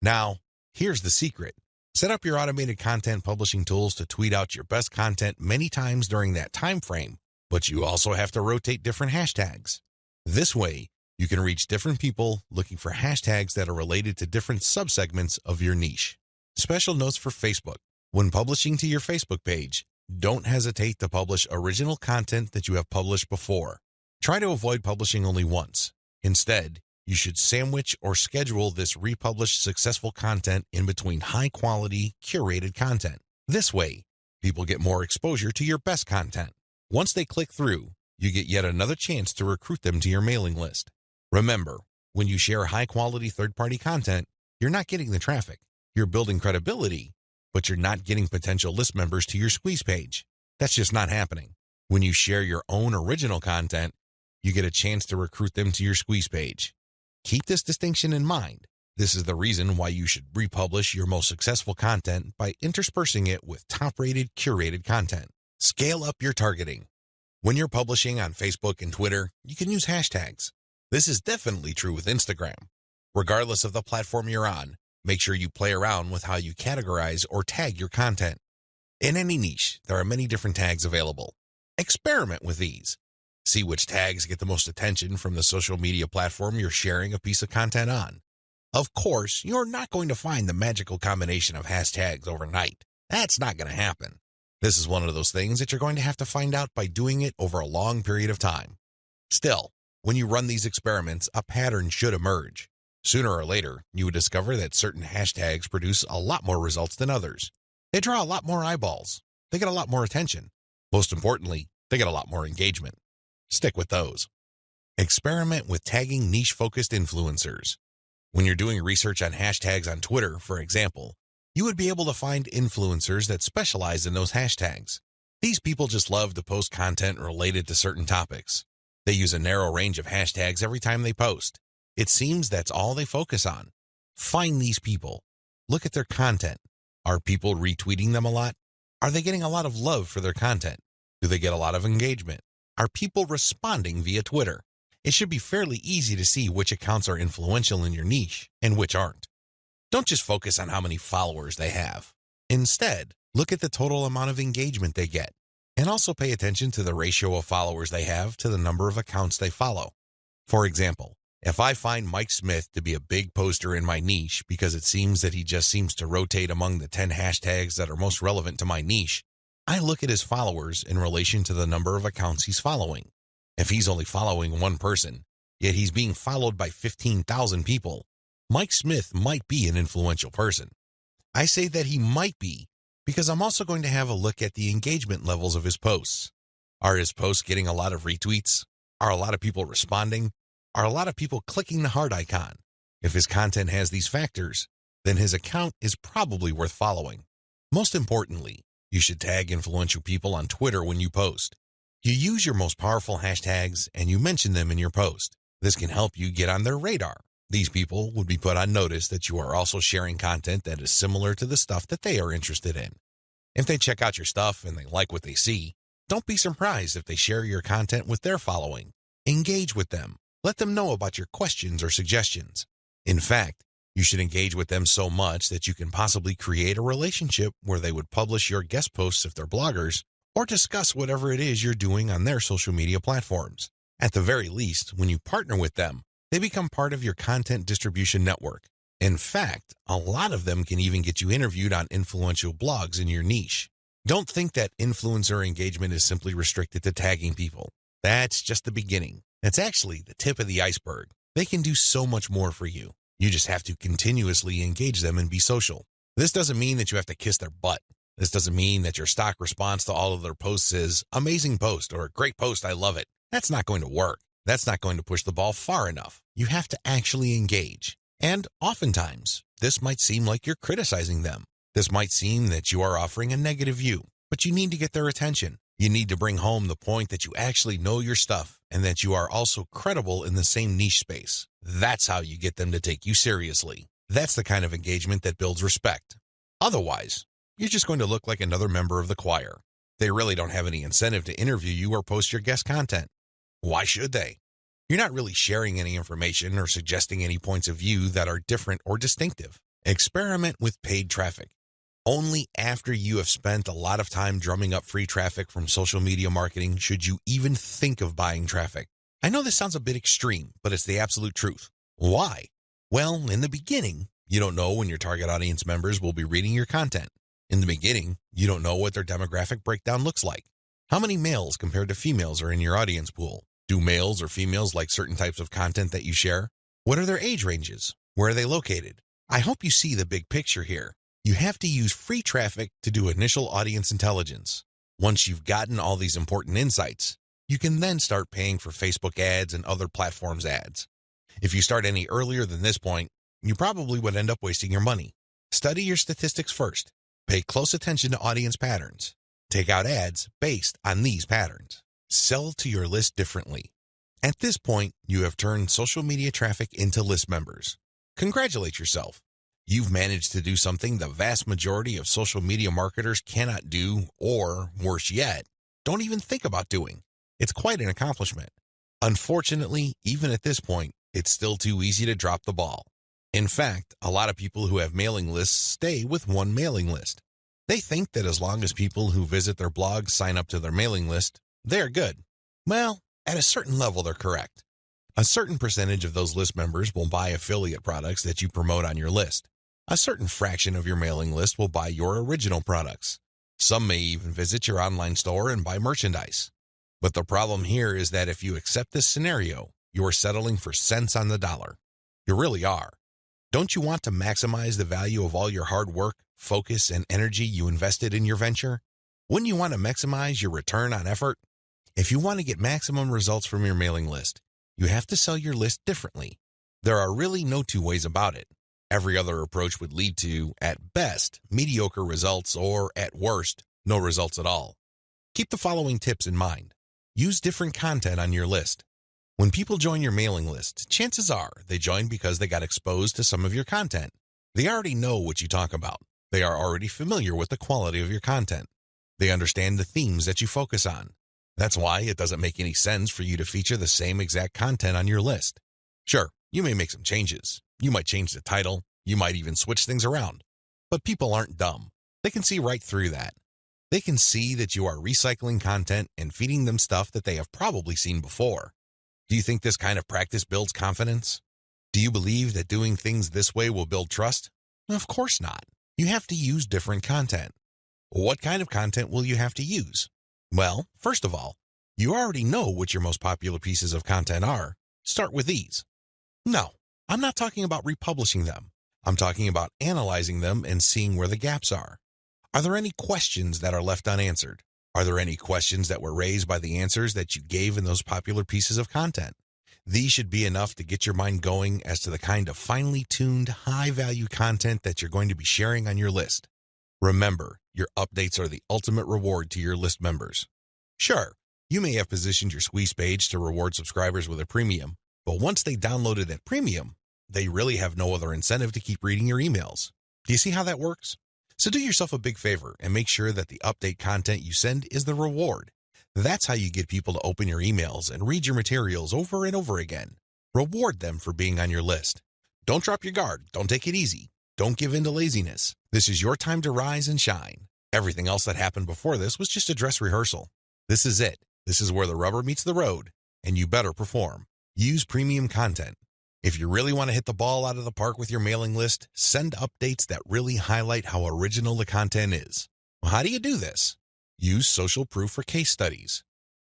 A: Now, here's the secret. Set up your automated content publishing tools to tweet out your best content many times during that time frame, but you also have to rotate different hashtags. This way, you can reach different people looking for hashtags that are related to different subsegments of your niche. Special notes for Facebook. When publishing to your Facebook page, don't hesitate to publish original content that you have published before. Try to avoid publishing only once. Instead, you should sandwich or schedule this republished successful content in between high-quality, curated content. This way, people get more exposure to your best content. Once they click through, you get yet another chance to recruit them to your mailing list. Remember, when you share high-quality third-party content, you're not getting the traffic. You're building credibility, but you're not getting potential list members to your squeeze page. That's just not happening. When you share your own original content, you get a chance to recruit them to your squeeze page. Keep this distinction in mind. This is the reason why you should republish your most successful content by interspersing it with top-rated, curated content. Scale up your targeting. When you're publishing on Facebook and Twitter, you can use hashtags. This is definitely true with Instagram. Regardless of the platform you're on, make sure you play around with how you categorize or tag your content. In any niche, there are many different tags available. Experiment with these. See which tags get the most attention from the social media platform you're sharing a piece of content on. Of course, you're not going to find the magical combination of hashtags overnight. That's not going to happen. This is one of those things that you're going to have to find out by doing it over a long period of time. Still, when you run these experiments, a pattern should emerge. Sooner or later, you would discover that certain hashtags produce a lot more results than others. They draw a lot more eyeballs. They get a lot more attention. Most importantly, they get a lot more engagement. Stick with those. Experiment with tagging niche-focused influencers. When you're doing research on hashtags on Twitter, for example, you would be able to find influencers that specialize in those hashtags. These people just love to post content related to certain topics. They use a narrow range of hashtags every time they post. It seems that's all they focus on. Find these people. Look at their content. Are people retweeting them a lot? Are they getting a lot of love for their content? Do they get a lot of engagement? Are people responding via Twitter? It should be fairly easy to see which accounts are influential in your niche and which aren't. Don't just focus on how many followers they have. Instead, look at the total amount of engagement they get, and also pay attention to the ratio of followers they have to the number of accounts they follow. For example, if I find Mike Smith to be a big poster in my niche because it seems that he just seems to rotate among the 10 hashtags that are most relevant to my niche, I look at his followers in relation to the number of accounts he's following. If he's only following one person, yet he's being followed by 15,000 people, Mike Smith might be an influential person. I say that he might be because I'm also going to have a look at the engagement levels of his posts. Are his posts getting a lot of retweets? Are a lot of people responding? Are a lot of people clicking the heart icon? If his content has these factors, then his account is probably worth following. Most importantly, you should tag influential people on Twitter when you post. You use your most powerful hashtags and you mention them in your post. This can help you get on their radar. These people would be put on notice that you are also sharing content that is similar to the stuff that they are interested in. If they check out your stuff and they like what they see, don't be surprised if they share your content with their following. Engage with them. Let them know about your questions or suggestions. In fact, you should engage with them so much that you can possibly create a relationship where they would publish your guest posts if they're bloggers, or discuss whatever it is you're doing on their social media platforms. At the very least, when you partner with them, they become part of your content distribution network. In fact, a lot of them can even get you interviewed on influential blogs in your niche. Don't think that influencer engagement is simply restricted to tagging people. That's just the beginning. That's actually the tip of the iceberg. They can do so much more for you. You just have to continuously engage them and be social. This doesn't mean that you have to kiss their butt. This doesn't mean that your stock response to all of their posts is amazing post or great post, I love it. That's not going to work. That's not going to push the ball far enough. You have to actually engage. And oftentimes, this might seem like you're criticizing them. This might seem that you are offering a negative view, but you need to get their attention. You need to bring home the point that you actually know your stuff and that you are also credible in the same niche space. That's how you get them to take you seriously. That's the kind of engagement that builds respect. Otherwise, you're just going to look like another member of the choir. They really don't have any incentive to interview you or post your guest content. Why should they? You're not really sharing any information or suggesting any points of view that are different or distinctive. Experiment with paid traffic. Only after you have spent a lot of time drumming up free traffic from social media marketing should you even think of buying traffic. I know this sounds a bit extreme, but it's the absolute truth. Why? Well, in the beginning, you don't know when your target audience members will be reading your content. In the beginning, you don't know what their demographic breakdown looks like. How many males compared to females are in your audience pool? Do males or females like certain types of content that you share? What are their age ranges? Where are they located? I hope you see the big picture here. You have to use free traffic to do initial audience intelligence. Once you've gotten all these important insights, you can then start paying for Facebook ads and other platforms' ads. If you start any earlier than this point, you probably would end up wasting your money. Study your statistics first. Pay close attention to audience patterns. Take out ads based on these patterns. Sell to your list differently. At this point, you have turned social media traffic into list members. Congratulate yourself. You've managed to do something the vast majority of social media marketers cannot do, or, worse yet, don't even think about doing. It's quite an accomplishment. Unfortunately, even at this point, it's still too easy to drop the ball. In fact, a lot of people who have mailing lists stay with one mailing list. They think that as long as people who visit their blog sign up to their mailing list, they're good. Well, at a certain level, they're correct. A certain percentage of those list members will buy affiliate products that you promote on your list. A certain fraction of your mailing list will buy your original products. Some may even visit your online store and buy merchandise. But the problem here is that if you accept this scenario, you are settling for cents on the dollar. You really are. Don't you want to maximize the value of all your hard work, focus, and energy you invested in your venture? Wouldn't you want to maximize your return on effort? If you want to get maximum results from your mailing list, You have to sell your list differently. There are really no two ways about it. Every other approach would lead to, at best, mediocre results or, at worst, no results at all. Keep the following tips in mind. Use different content on your list. When people join your mailing list, chances are they join because they got exposed to some of your content. They already know what you talk about. They are already familiar with the quality of your content. They understand the themes that you focus on. That's why it doesn't make any sense for you to feature the same exact content on your list. Sure, you may make some changes. You might change the title. You might even switch things around. But people aren't dumb. They can see right through that. They can see that you are recycling content and feeding them stuff that they have probably seen before. Do you think this kind of practice builds confidence? Do you believe that doing things this way will build trust? Of course not. You have to use different content. What kind of content will you have to use? Well, first of all, you already know what your most popular pieces of content are. Start with these. No, I'm not talking about republishing them. I'm talking about analyzing them and seeing where the gaps are. Are there any questions that are left unanswered? Are there any questions that were raised by the answers that you gave in those popular pieces of content? These should be enough to get your mind going as to the kind of finely tuned, high-value content that you're going to be sharing on your list. Remember, your updates are the ultimate reward to your list members. Sure, you may have positioned your squeeze page to reward subscribers with a premium, but once they downloaded that premium, they really have no other incentive to keep reading your emails. Do you see how that works? So do yourself a big favor and make sure that the update content you send is the reward. That's how you get people to open your emails and read your materials over and over again. Reward them for being on your list. Don't drop your guard. Don't take it easy. Don't give in to laziness. This is your time to rise and shine. Everything else that happened before this was just a dress rehearsal. This is it. This is where the rubber meets the road, and you better perform. Use premium content. If you really want to hit the ball out of the park with your mailing list, send updates that really highlight how original the content is. Well, how do you do this? Use social proof for case studies.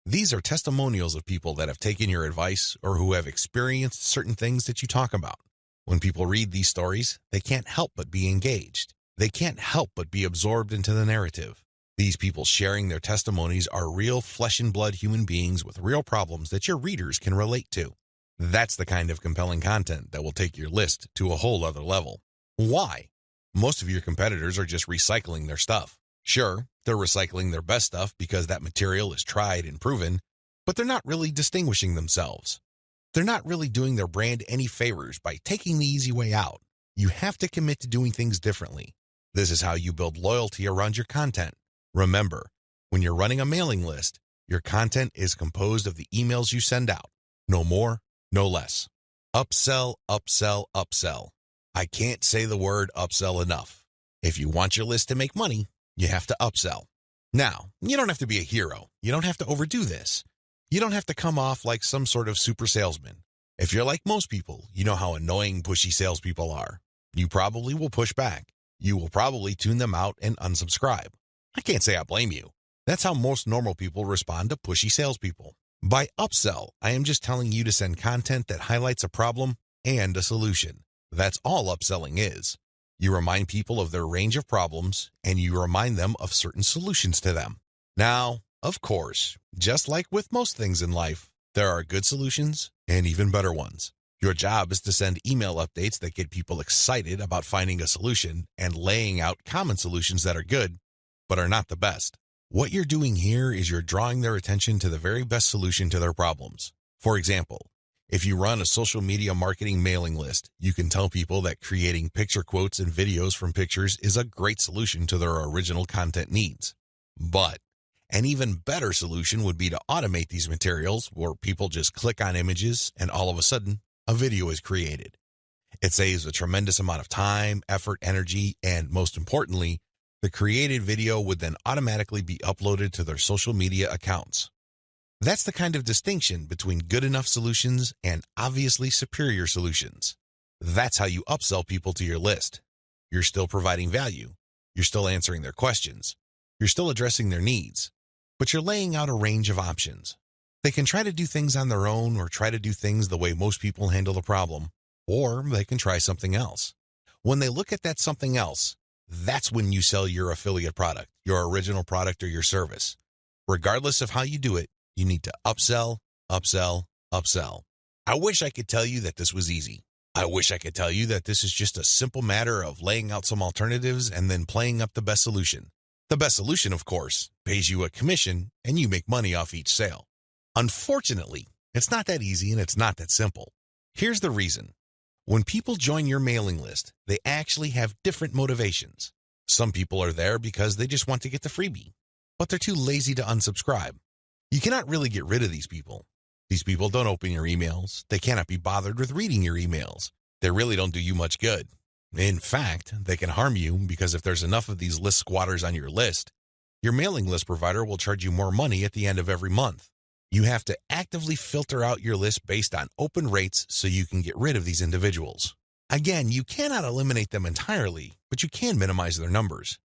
A: These are testimonials of people that have taken your advice or who have experienced certain things that you talk about. When people read these stories, they can't help but be engaged. They can't help but be absorbed into the narrative. These people sharing their testimonies are real flesh and blood human beings with real problems that your readers can relate to. That's the kind of compelling content that will take your list to a whole other level. Why? Most of your competitors are just recycling their stuff. Sure, they're recycling their best stuff because that material is tried and proven, but they're not really distinguishing themselves. They're not really doing their brand any favors by taking the easy way out. You have to commit to doing things differently. This is how you build loyalty around your content. Remember, when you're running a mailing list, your content is composed of the emails you send out. No more, no less. Upsell, upsell, upsell. I can't say the word upsell enough. If you want your list to make money, you have to upsell. Now, you don't have to be a hero. You don't have to overdo this. You don't have to come off like some sort of super salesman. If you're like most people, you know how annoying, pushy salespeople are. You probably will push back. You will probably tune them out and unsubscribe. I can't say I blame you. That's how most normal people respond to pushy salespeople. By upsell, I am just telling you to send content that highlights a problem and a solution. That's all upselling is. You remind people of their range of problems, and you remind them of certain solutions to them. Now, of course, just like with most things in life, there are good solutions and even better ones. Your job is to send email updates that get people excited about finding a solution and laying out common solutions that are good, but are not the best. What you're doing here is you're drawing their attention to the very best solution to their problems. For example, if you run a social media marketing mailing list, you can tell people that creating picture quotes and videos from pictures is a great solution to their original content needs. But an even better solution would be to automate these materials where people just click on images and all of a sudden, a video is created. It saves a tremendous amount of time, effort, energy, and most importantly, the created video would then automatically be uploaded to their social media accounts. That's the kind of distinction between good enough solutions and obviously superior solutions. That's how you upsell people to your list. You're still providing value. You're still answering their questions. You're still addressing their needs. But you're laying out a range of options. They can try to do things on their own or try to do things the way most people handle the problem, or they can try something else. When they look at that something else, that's when you sell your affiliate product, your original product, or your service. Regardless of how you do it, you need to upsell, upsell, upsell. I wish I could tell you that this was easy. I wish I could tell you that this is just a simple matter of laying out some alternatives and then playing up the best solution. The best solution, of course, pays you a commission and you make money off each sale. Unfortunately, it's not that easy and it's not that simple. Here's the reason. When people join your mailing list, they actually have different motivations. Some people are there because they just want to get the freebie, but they're too lazy to unsubscribe. You cannot really get rid of these people. These people don't open your emails. They cannot be bothered with reading your emails. They really don't do you much good. In fact, they can harm you because if there's enough of these list squatters on your list, your mailing list provider will charge you more money at the end of every month. You have to actively filter out your list based on open rates so you can get rid of these individuals. Again, you cannot eliminate them entirely, but you can minimize their numbers.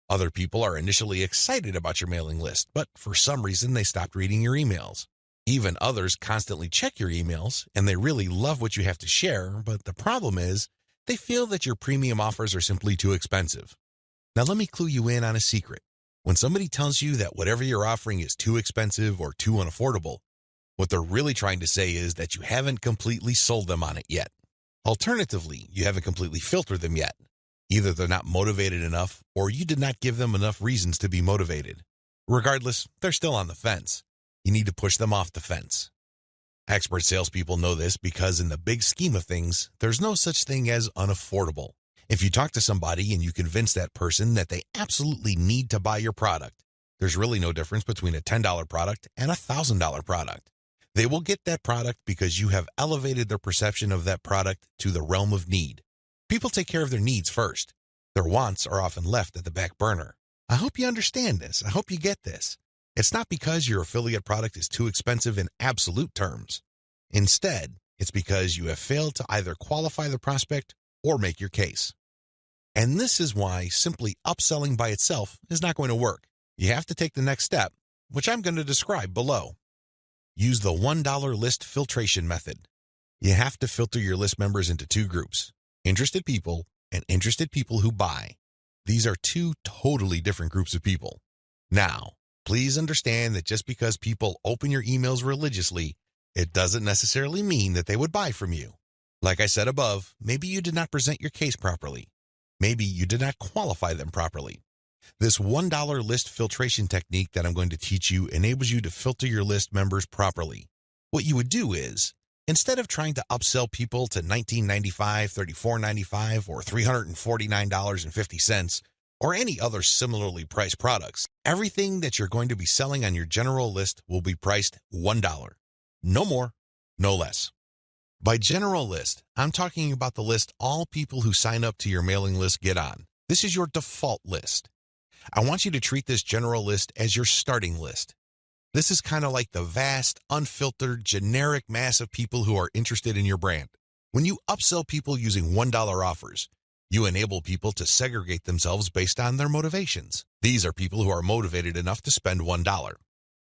A: Other people are initially excited about your mailing list, but for some reason they stopped reading your emails. Even others constantly check your emails, and they really love what you have to share, but the problem is they feel that your premium offers are simply too expensive. Now let me clue you in on a secret. When somebody tells you that whatever you're offering is too expensive or too unaffordable, what they're really trying to say is that you haven't completely sold them on it yet. Alternatively, you haven't completely filtered them yet. Either they're not motivated enough or you did not give them enough reasons to be motivated. Regardless, they're still on the fence. You need to push them off the fence. Expert salespeople know this because in the big scheme of things, there's no such thing as unaffordable. If you talk to somebody and you convince that person that they absolutely need to buy your product, there's really no difference between a $10 product and a $1,000 product. They will get that product because you have elevated their perception of that product to the realm of need. People take care of their needs first. Their wants are often left at the back burner. I hope you understand this. I hope you get this. It's not because your affiliate product is too expensive in absolute terms. Instead, it's because you have failed to either qualify the prospect or make your case. And this is why simply upselling by itself is not going to work. You have to take the next step, which I'm going to describe below. Use the $1 list filtration method. You have to filter your list members into two groups, interested people and interested people who buy. These are two totally different groups of people. Now, please understand that just because people open your emails religiously, it doesn't necessarily mean that they would buy from you. Like I said above, maybe you did not present your case properly. Maybe you did not qualify them properly. This $1 list filtration technique that I'm going to teach you enables you to filter your list members properly. What you would do is, instead of trying to upsell people to $19.95, $34.95, or $349.50, or any other similarly priced products, everything that you're going to be selling on your general list will be priced $1. No more, no less. By general list, I'm talking about the list all people who sign up to your mailing list get on. This is your default list. I want you to treat this general list as your starting list. This is kind of like the vast, unfiltered, generic mass of people who are interested in your brand. When you upsell people using $1 offers, you enable people to segregate themselves based on their motivations. These are people who are motivated enough to spend $1.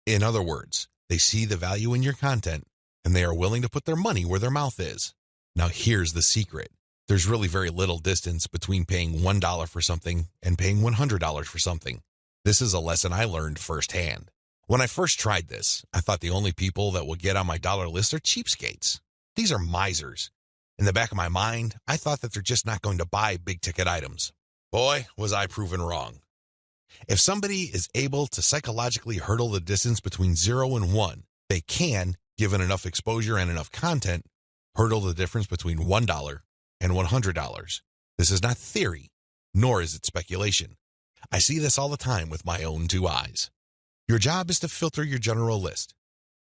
A: In other words, they see the value in your content, and they are willing to put their money where their mouth is. Now here's the secret. There's really very little distance between paying $1 for something and paying $100 for something. This is a lesson I learned firsthand. When I first tried this, I thought the only people that will get on my dollar list are cheapskates. These are misers. In the back of my mind, I thought that they're just not going to buy big-ticket items. Boy, was I proven wrong. If somebody is able to psychologically hurdle the distance between 0 and 1, they can, given enough exposure and enough content, hurdle the difference between $1 and $100. This is not theory, nor is it speculation. I see this all the time with my own two eyes. Your job is to filter your general list.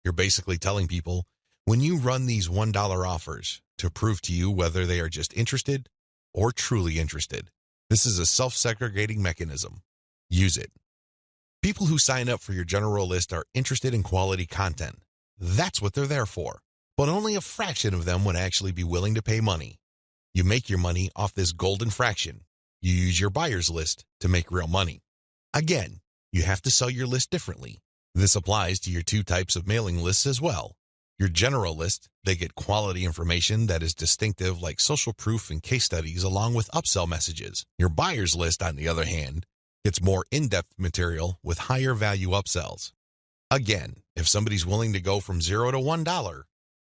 A: You're basically telling people, when you run these $1 offers, to prove to you whether they are just interested or truly interested. This is a self-segregating mechanism. Use it. People who sign up for your general list are interested in quality content. That's what they're there for. But only a fraction of them would actually be willing to pay money. You make your money off this golden fraction. You use your buyer's list to make real money. Again, you have to sell your list differently. This applies to your two types of mailing lists as well. Your general list, they get quality information that is distinctive like social proof and case studies along with upsell messages. Your buyer's list, on the other hand, gets more in-depth material with higher value upsells. Again, if somebody's willing to go from $0 to $1,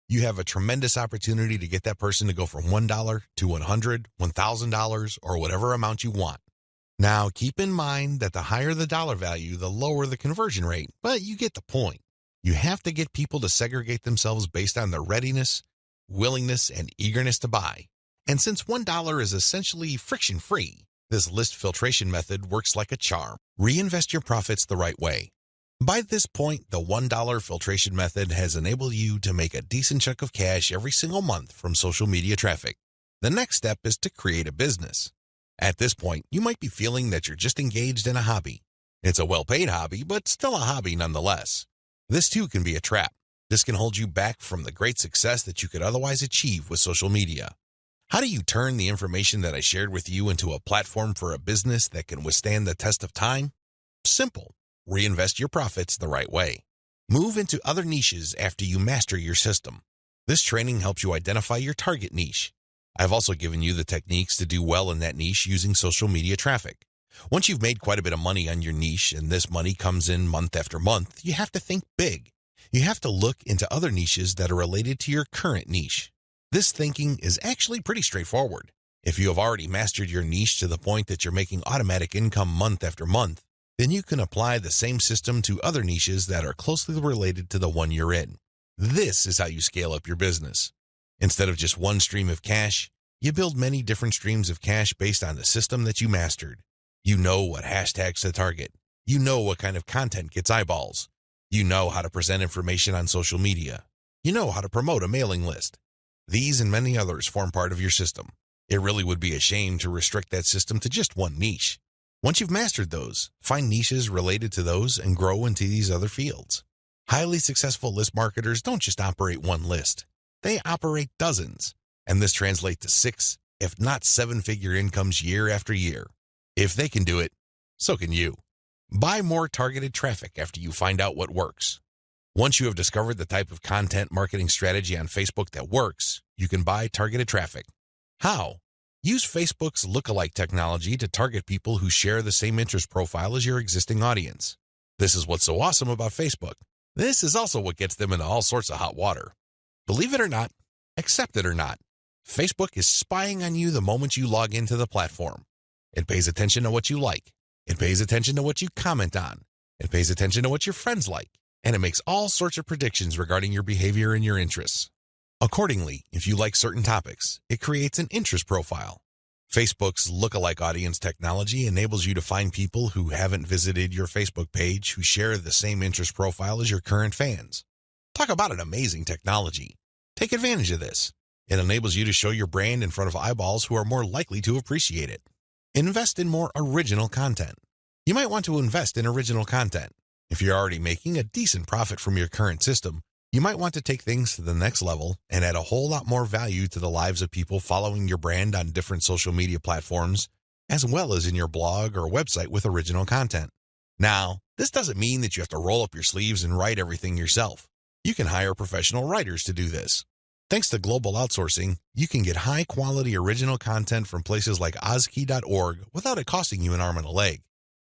A: you have a tremendous opportunity to get that person to go from $1 to $100, $1,000, or whatever amount you want. Now, keep in mind that the higher the dollar value, the lower the conversion rate, but you get the point. You have to get people to segregate themselves based on their readiness, willingness, and eagerness to buy. And since $1 is essentially friction-free, this list filtration method works like a charm. Reinvest your profits the right way. By this point, the $1 filtration method has enabled you to make a decent chunk of cash every single month from social media traffic. The next step is to create a business. At this point, you might be feeling that you're just engaged in a hobby. It's a well-paid hobby, but still a hobby nonetheless. This too can be a trap. This can hold you back from the great success that you could otherwise achieve with social media. How do you turn the information that I shared with you into a platform for a business that can withstand the test of time? Simple. Reinvest your profits the right way. Move into other niches after you master your system. This training helps you identify your target niche. I've also given you the techniques to do well in that niche using social media traffic. Once you've made quite a bit of money on your niche and this money comes in month after month, you have to think big. You have to look into other niches that are related to your current niche. This thinking is actually pretty straightforward. If you have already mastered your niche to the point that you're making automatic income month after month, then you can apply the same system to other niches that are closely related to the one you're in. This is how you scale up your business. Instead of just one stream of cash, you build many different streams of cash based on the system that you mastered. You know what hashtags to target. You know what kind of content gets eyeballs. You know how to present information on social media. You know how to promote a mailing list. These and many others form part of your system. It really would be a shame to restrict that system to just one niche. Once you've mastered those, find niches related to those and grow into these other fields. Highly successful list marketers don't just operate one list. They operate dozens, and this translates to 6, if not 7-figure incomes year after year. If they can do it, so can you. Buy more targeted traffic after you find out what works. Once you have discovered the type of content marketing strategy on Facebook that works, you can buy targeted traffic. How? Use Facebook's lookalike technology to target people who share the same interest profile as your existing audience. This is what's so awesome about Facebook. This is also what gets them into all sorts of hot water. Believe it or not, accept it or not, Facebook is spying on you the moment you log into the platform. It pays attention to what you like. It pays attention to what you comment on. It pays attention to what your friends like. And it makes all sorts of predictions regarding your behavior and your interests. Accordingly, if you like certain topics, it creates an interest profile. Facebook's lookalike audience technology enables you to find people who haven't visited your Facebook page who share the same interest profile as your current fans. Talk about an amazing technology. Take advantage of this. It enables you to show your brand in front of eyeballs who are more likely to appreciate it. Invest in more original content. You might want to invest in original content. If you're already making a decent profit from your current system, you might want to take things to the next level and add a whole lot more value to the lives of people following your brand on different social media platforms, as well as in your blog or website with original content. Now, this doesn't mean that you have to roll up your sleeves and write everything yourself. You can hire professional writers to do this. Thanks to global outsourcing, you can get high-quality original content from places like ozkey.org without it costing you an arm and a leg.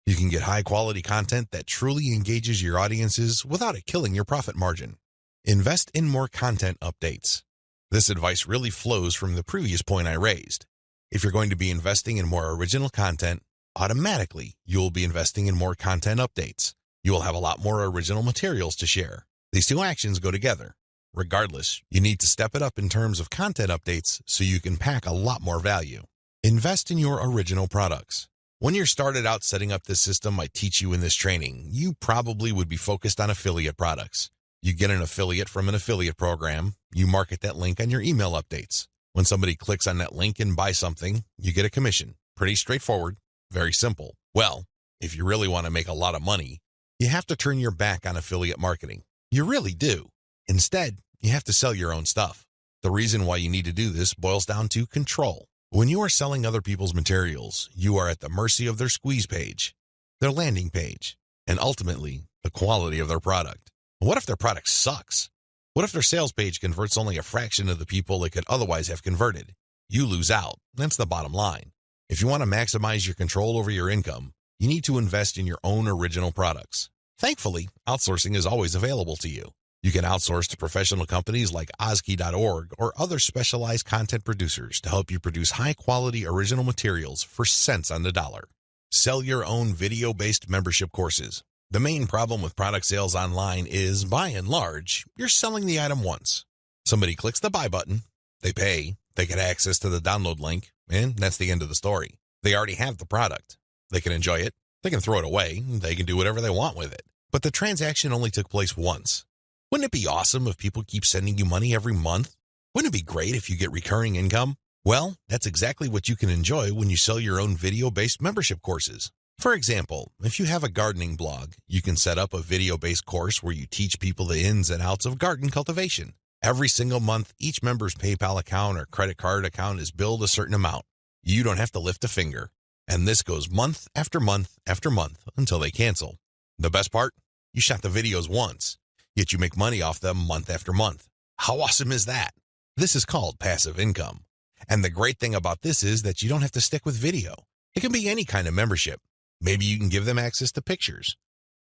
A: You can get high-quality content that truly engages your audiences without it killing your profit margin. Invest in more content updates. This advice really flows from the previous point I raised. If you're going to be investing in more original content, automatically you will be investing in more content updates. You will have a lot more original materials to share. These two actions go together. Regardless, you need to step it up in terms of content updates so you can pack a lot more value. Invest in your original products. When you're started out setting up this system I teach you in this training, you probably would be focused on affiliate products. You get an affiliate from an affiliate program, you market that link on your email updates. When somebody clicks on that link and buys something, you get a commission. Pretty straightforward, very simple. Well, if you really want to make a lot of money, you have to turn your back on affiliate marketing. You really do. Instead, you have to sell your own stuff. The reason why you need to do this boils down to control. When you are selling other people's materials, you are at the mercy of their squeeze page, their landing page, and ultimately, the quality of their product. What if their product sucks? What if their sales page converts only a fraction of the people it could otherwise have converted? You lose out. That's the bottom line. If you want to maximize your control over your income, you need to invest in your own original products. Thankfully, outsourcing is always available to you. You can outsource to professional companies like Ozkey.org or other specialized content producers to help you produce high-quality original materials for cents on the dollar. Sell your own video-based membership courses. The main problem with product sales online is, by and large, you're selling the item once. Somebody clicks the buy button, they pay, they get access to the download link, and that's the end of the story. They already have the product. They can enjoy it, they can throw it away, they can do whatever they want with it. But the transaction only took place once. Wouldn't it be awesome if people keep sending you money every month? Wouldn't it be great if you get recurring income? Well, that's exactly what you can enjoy when you sell your own video-based membership courses. For example, if you have a gardening blog, you can set up a video-based course where you teach people the ins and outs of garden cultivation. Every single month, each member's PayPal account or credit card account is billed a certain amount. You don't have to lift a finger. And this goes month after month after month until they cancel. The best part? You shot the videos once, yet you make money off them month after month. How awesome is that? This is called passive income. And the great thing about this is that you don't have to stick with video. It can be any kind of membership. Maybe you can give them access to pictures.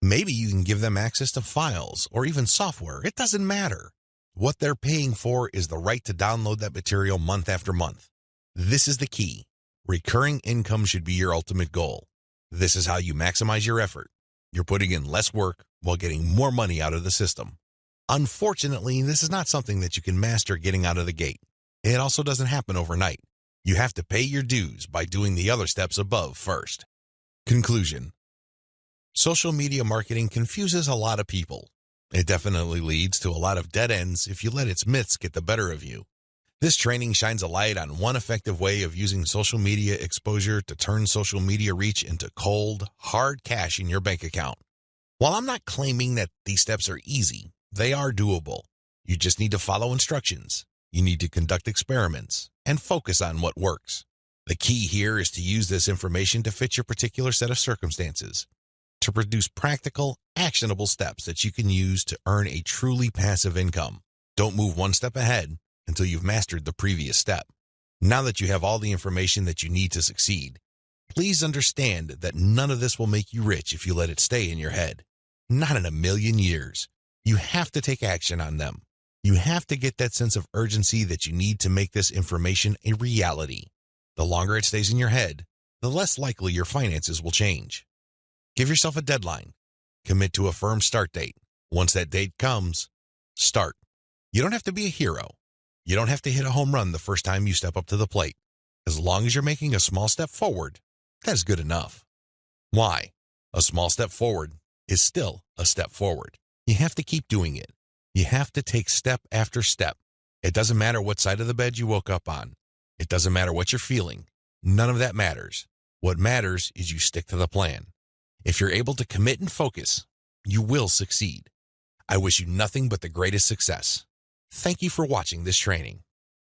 A: Maybe you can give them access to files or even software. It doesn't matter. What they're paying for is the right to download that material month after month. This is the key. Recurring income should be your ultimate goal. This is how you maximize your effort. You're putting in less work while getting more money out of the system. Unfortunately, this is not something that you can master getting out of the gate. It also doesn't happen overnight. You have to pay your dues by doing the other steps above first. Conclusion. Social media marketing confuses a lot of people. It definitely leads to a lot of dead ends if you let its myths get the better of you. This training shines a light on one effective way of using social media exposure to turn social media reach into cold, hard cash in your bank account. While I'm not claiming that these steps are easy, they are doable. You just need to follow instructions. You need to conduct experiments and focus on what works. The key here is to use this information to fit your particular set of circumstances, to produce practical, actionable steps that you can use to earn a truly passive income. Don't move one step ahead until you've mastered the previous step. Now that you have all the information that you need to succeed, please understand that none of this will make you rich if you let it stay in your head. Not in a million years. You have to take action on them. You have to get that sense of urgency that you need to make this information a reality. The longer it stays in your head, the less likely your finances will change. Give yourself a deadline. Commit to a firm start date. Once that date comes, start. You don't have to be a hero. You don't have to hit a home run the first time you step up to the plate. As long as you're making a small step forward, that's good enough. Why? A small step forward is still a step forward. You have to keep doing it. You have to take step after step. It doesn't matter what side of the bed you woke up on. It doesn't matter what you're feeling. None of that matters. What matters is you stick to the plan. If you're able to commit and focus, you will succeed. I wish you nothing but the greatest success. Thank you for watching this training.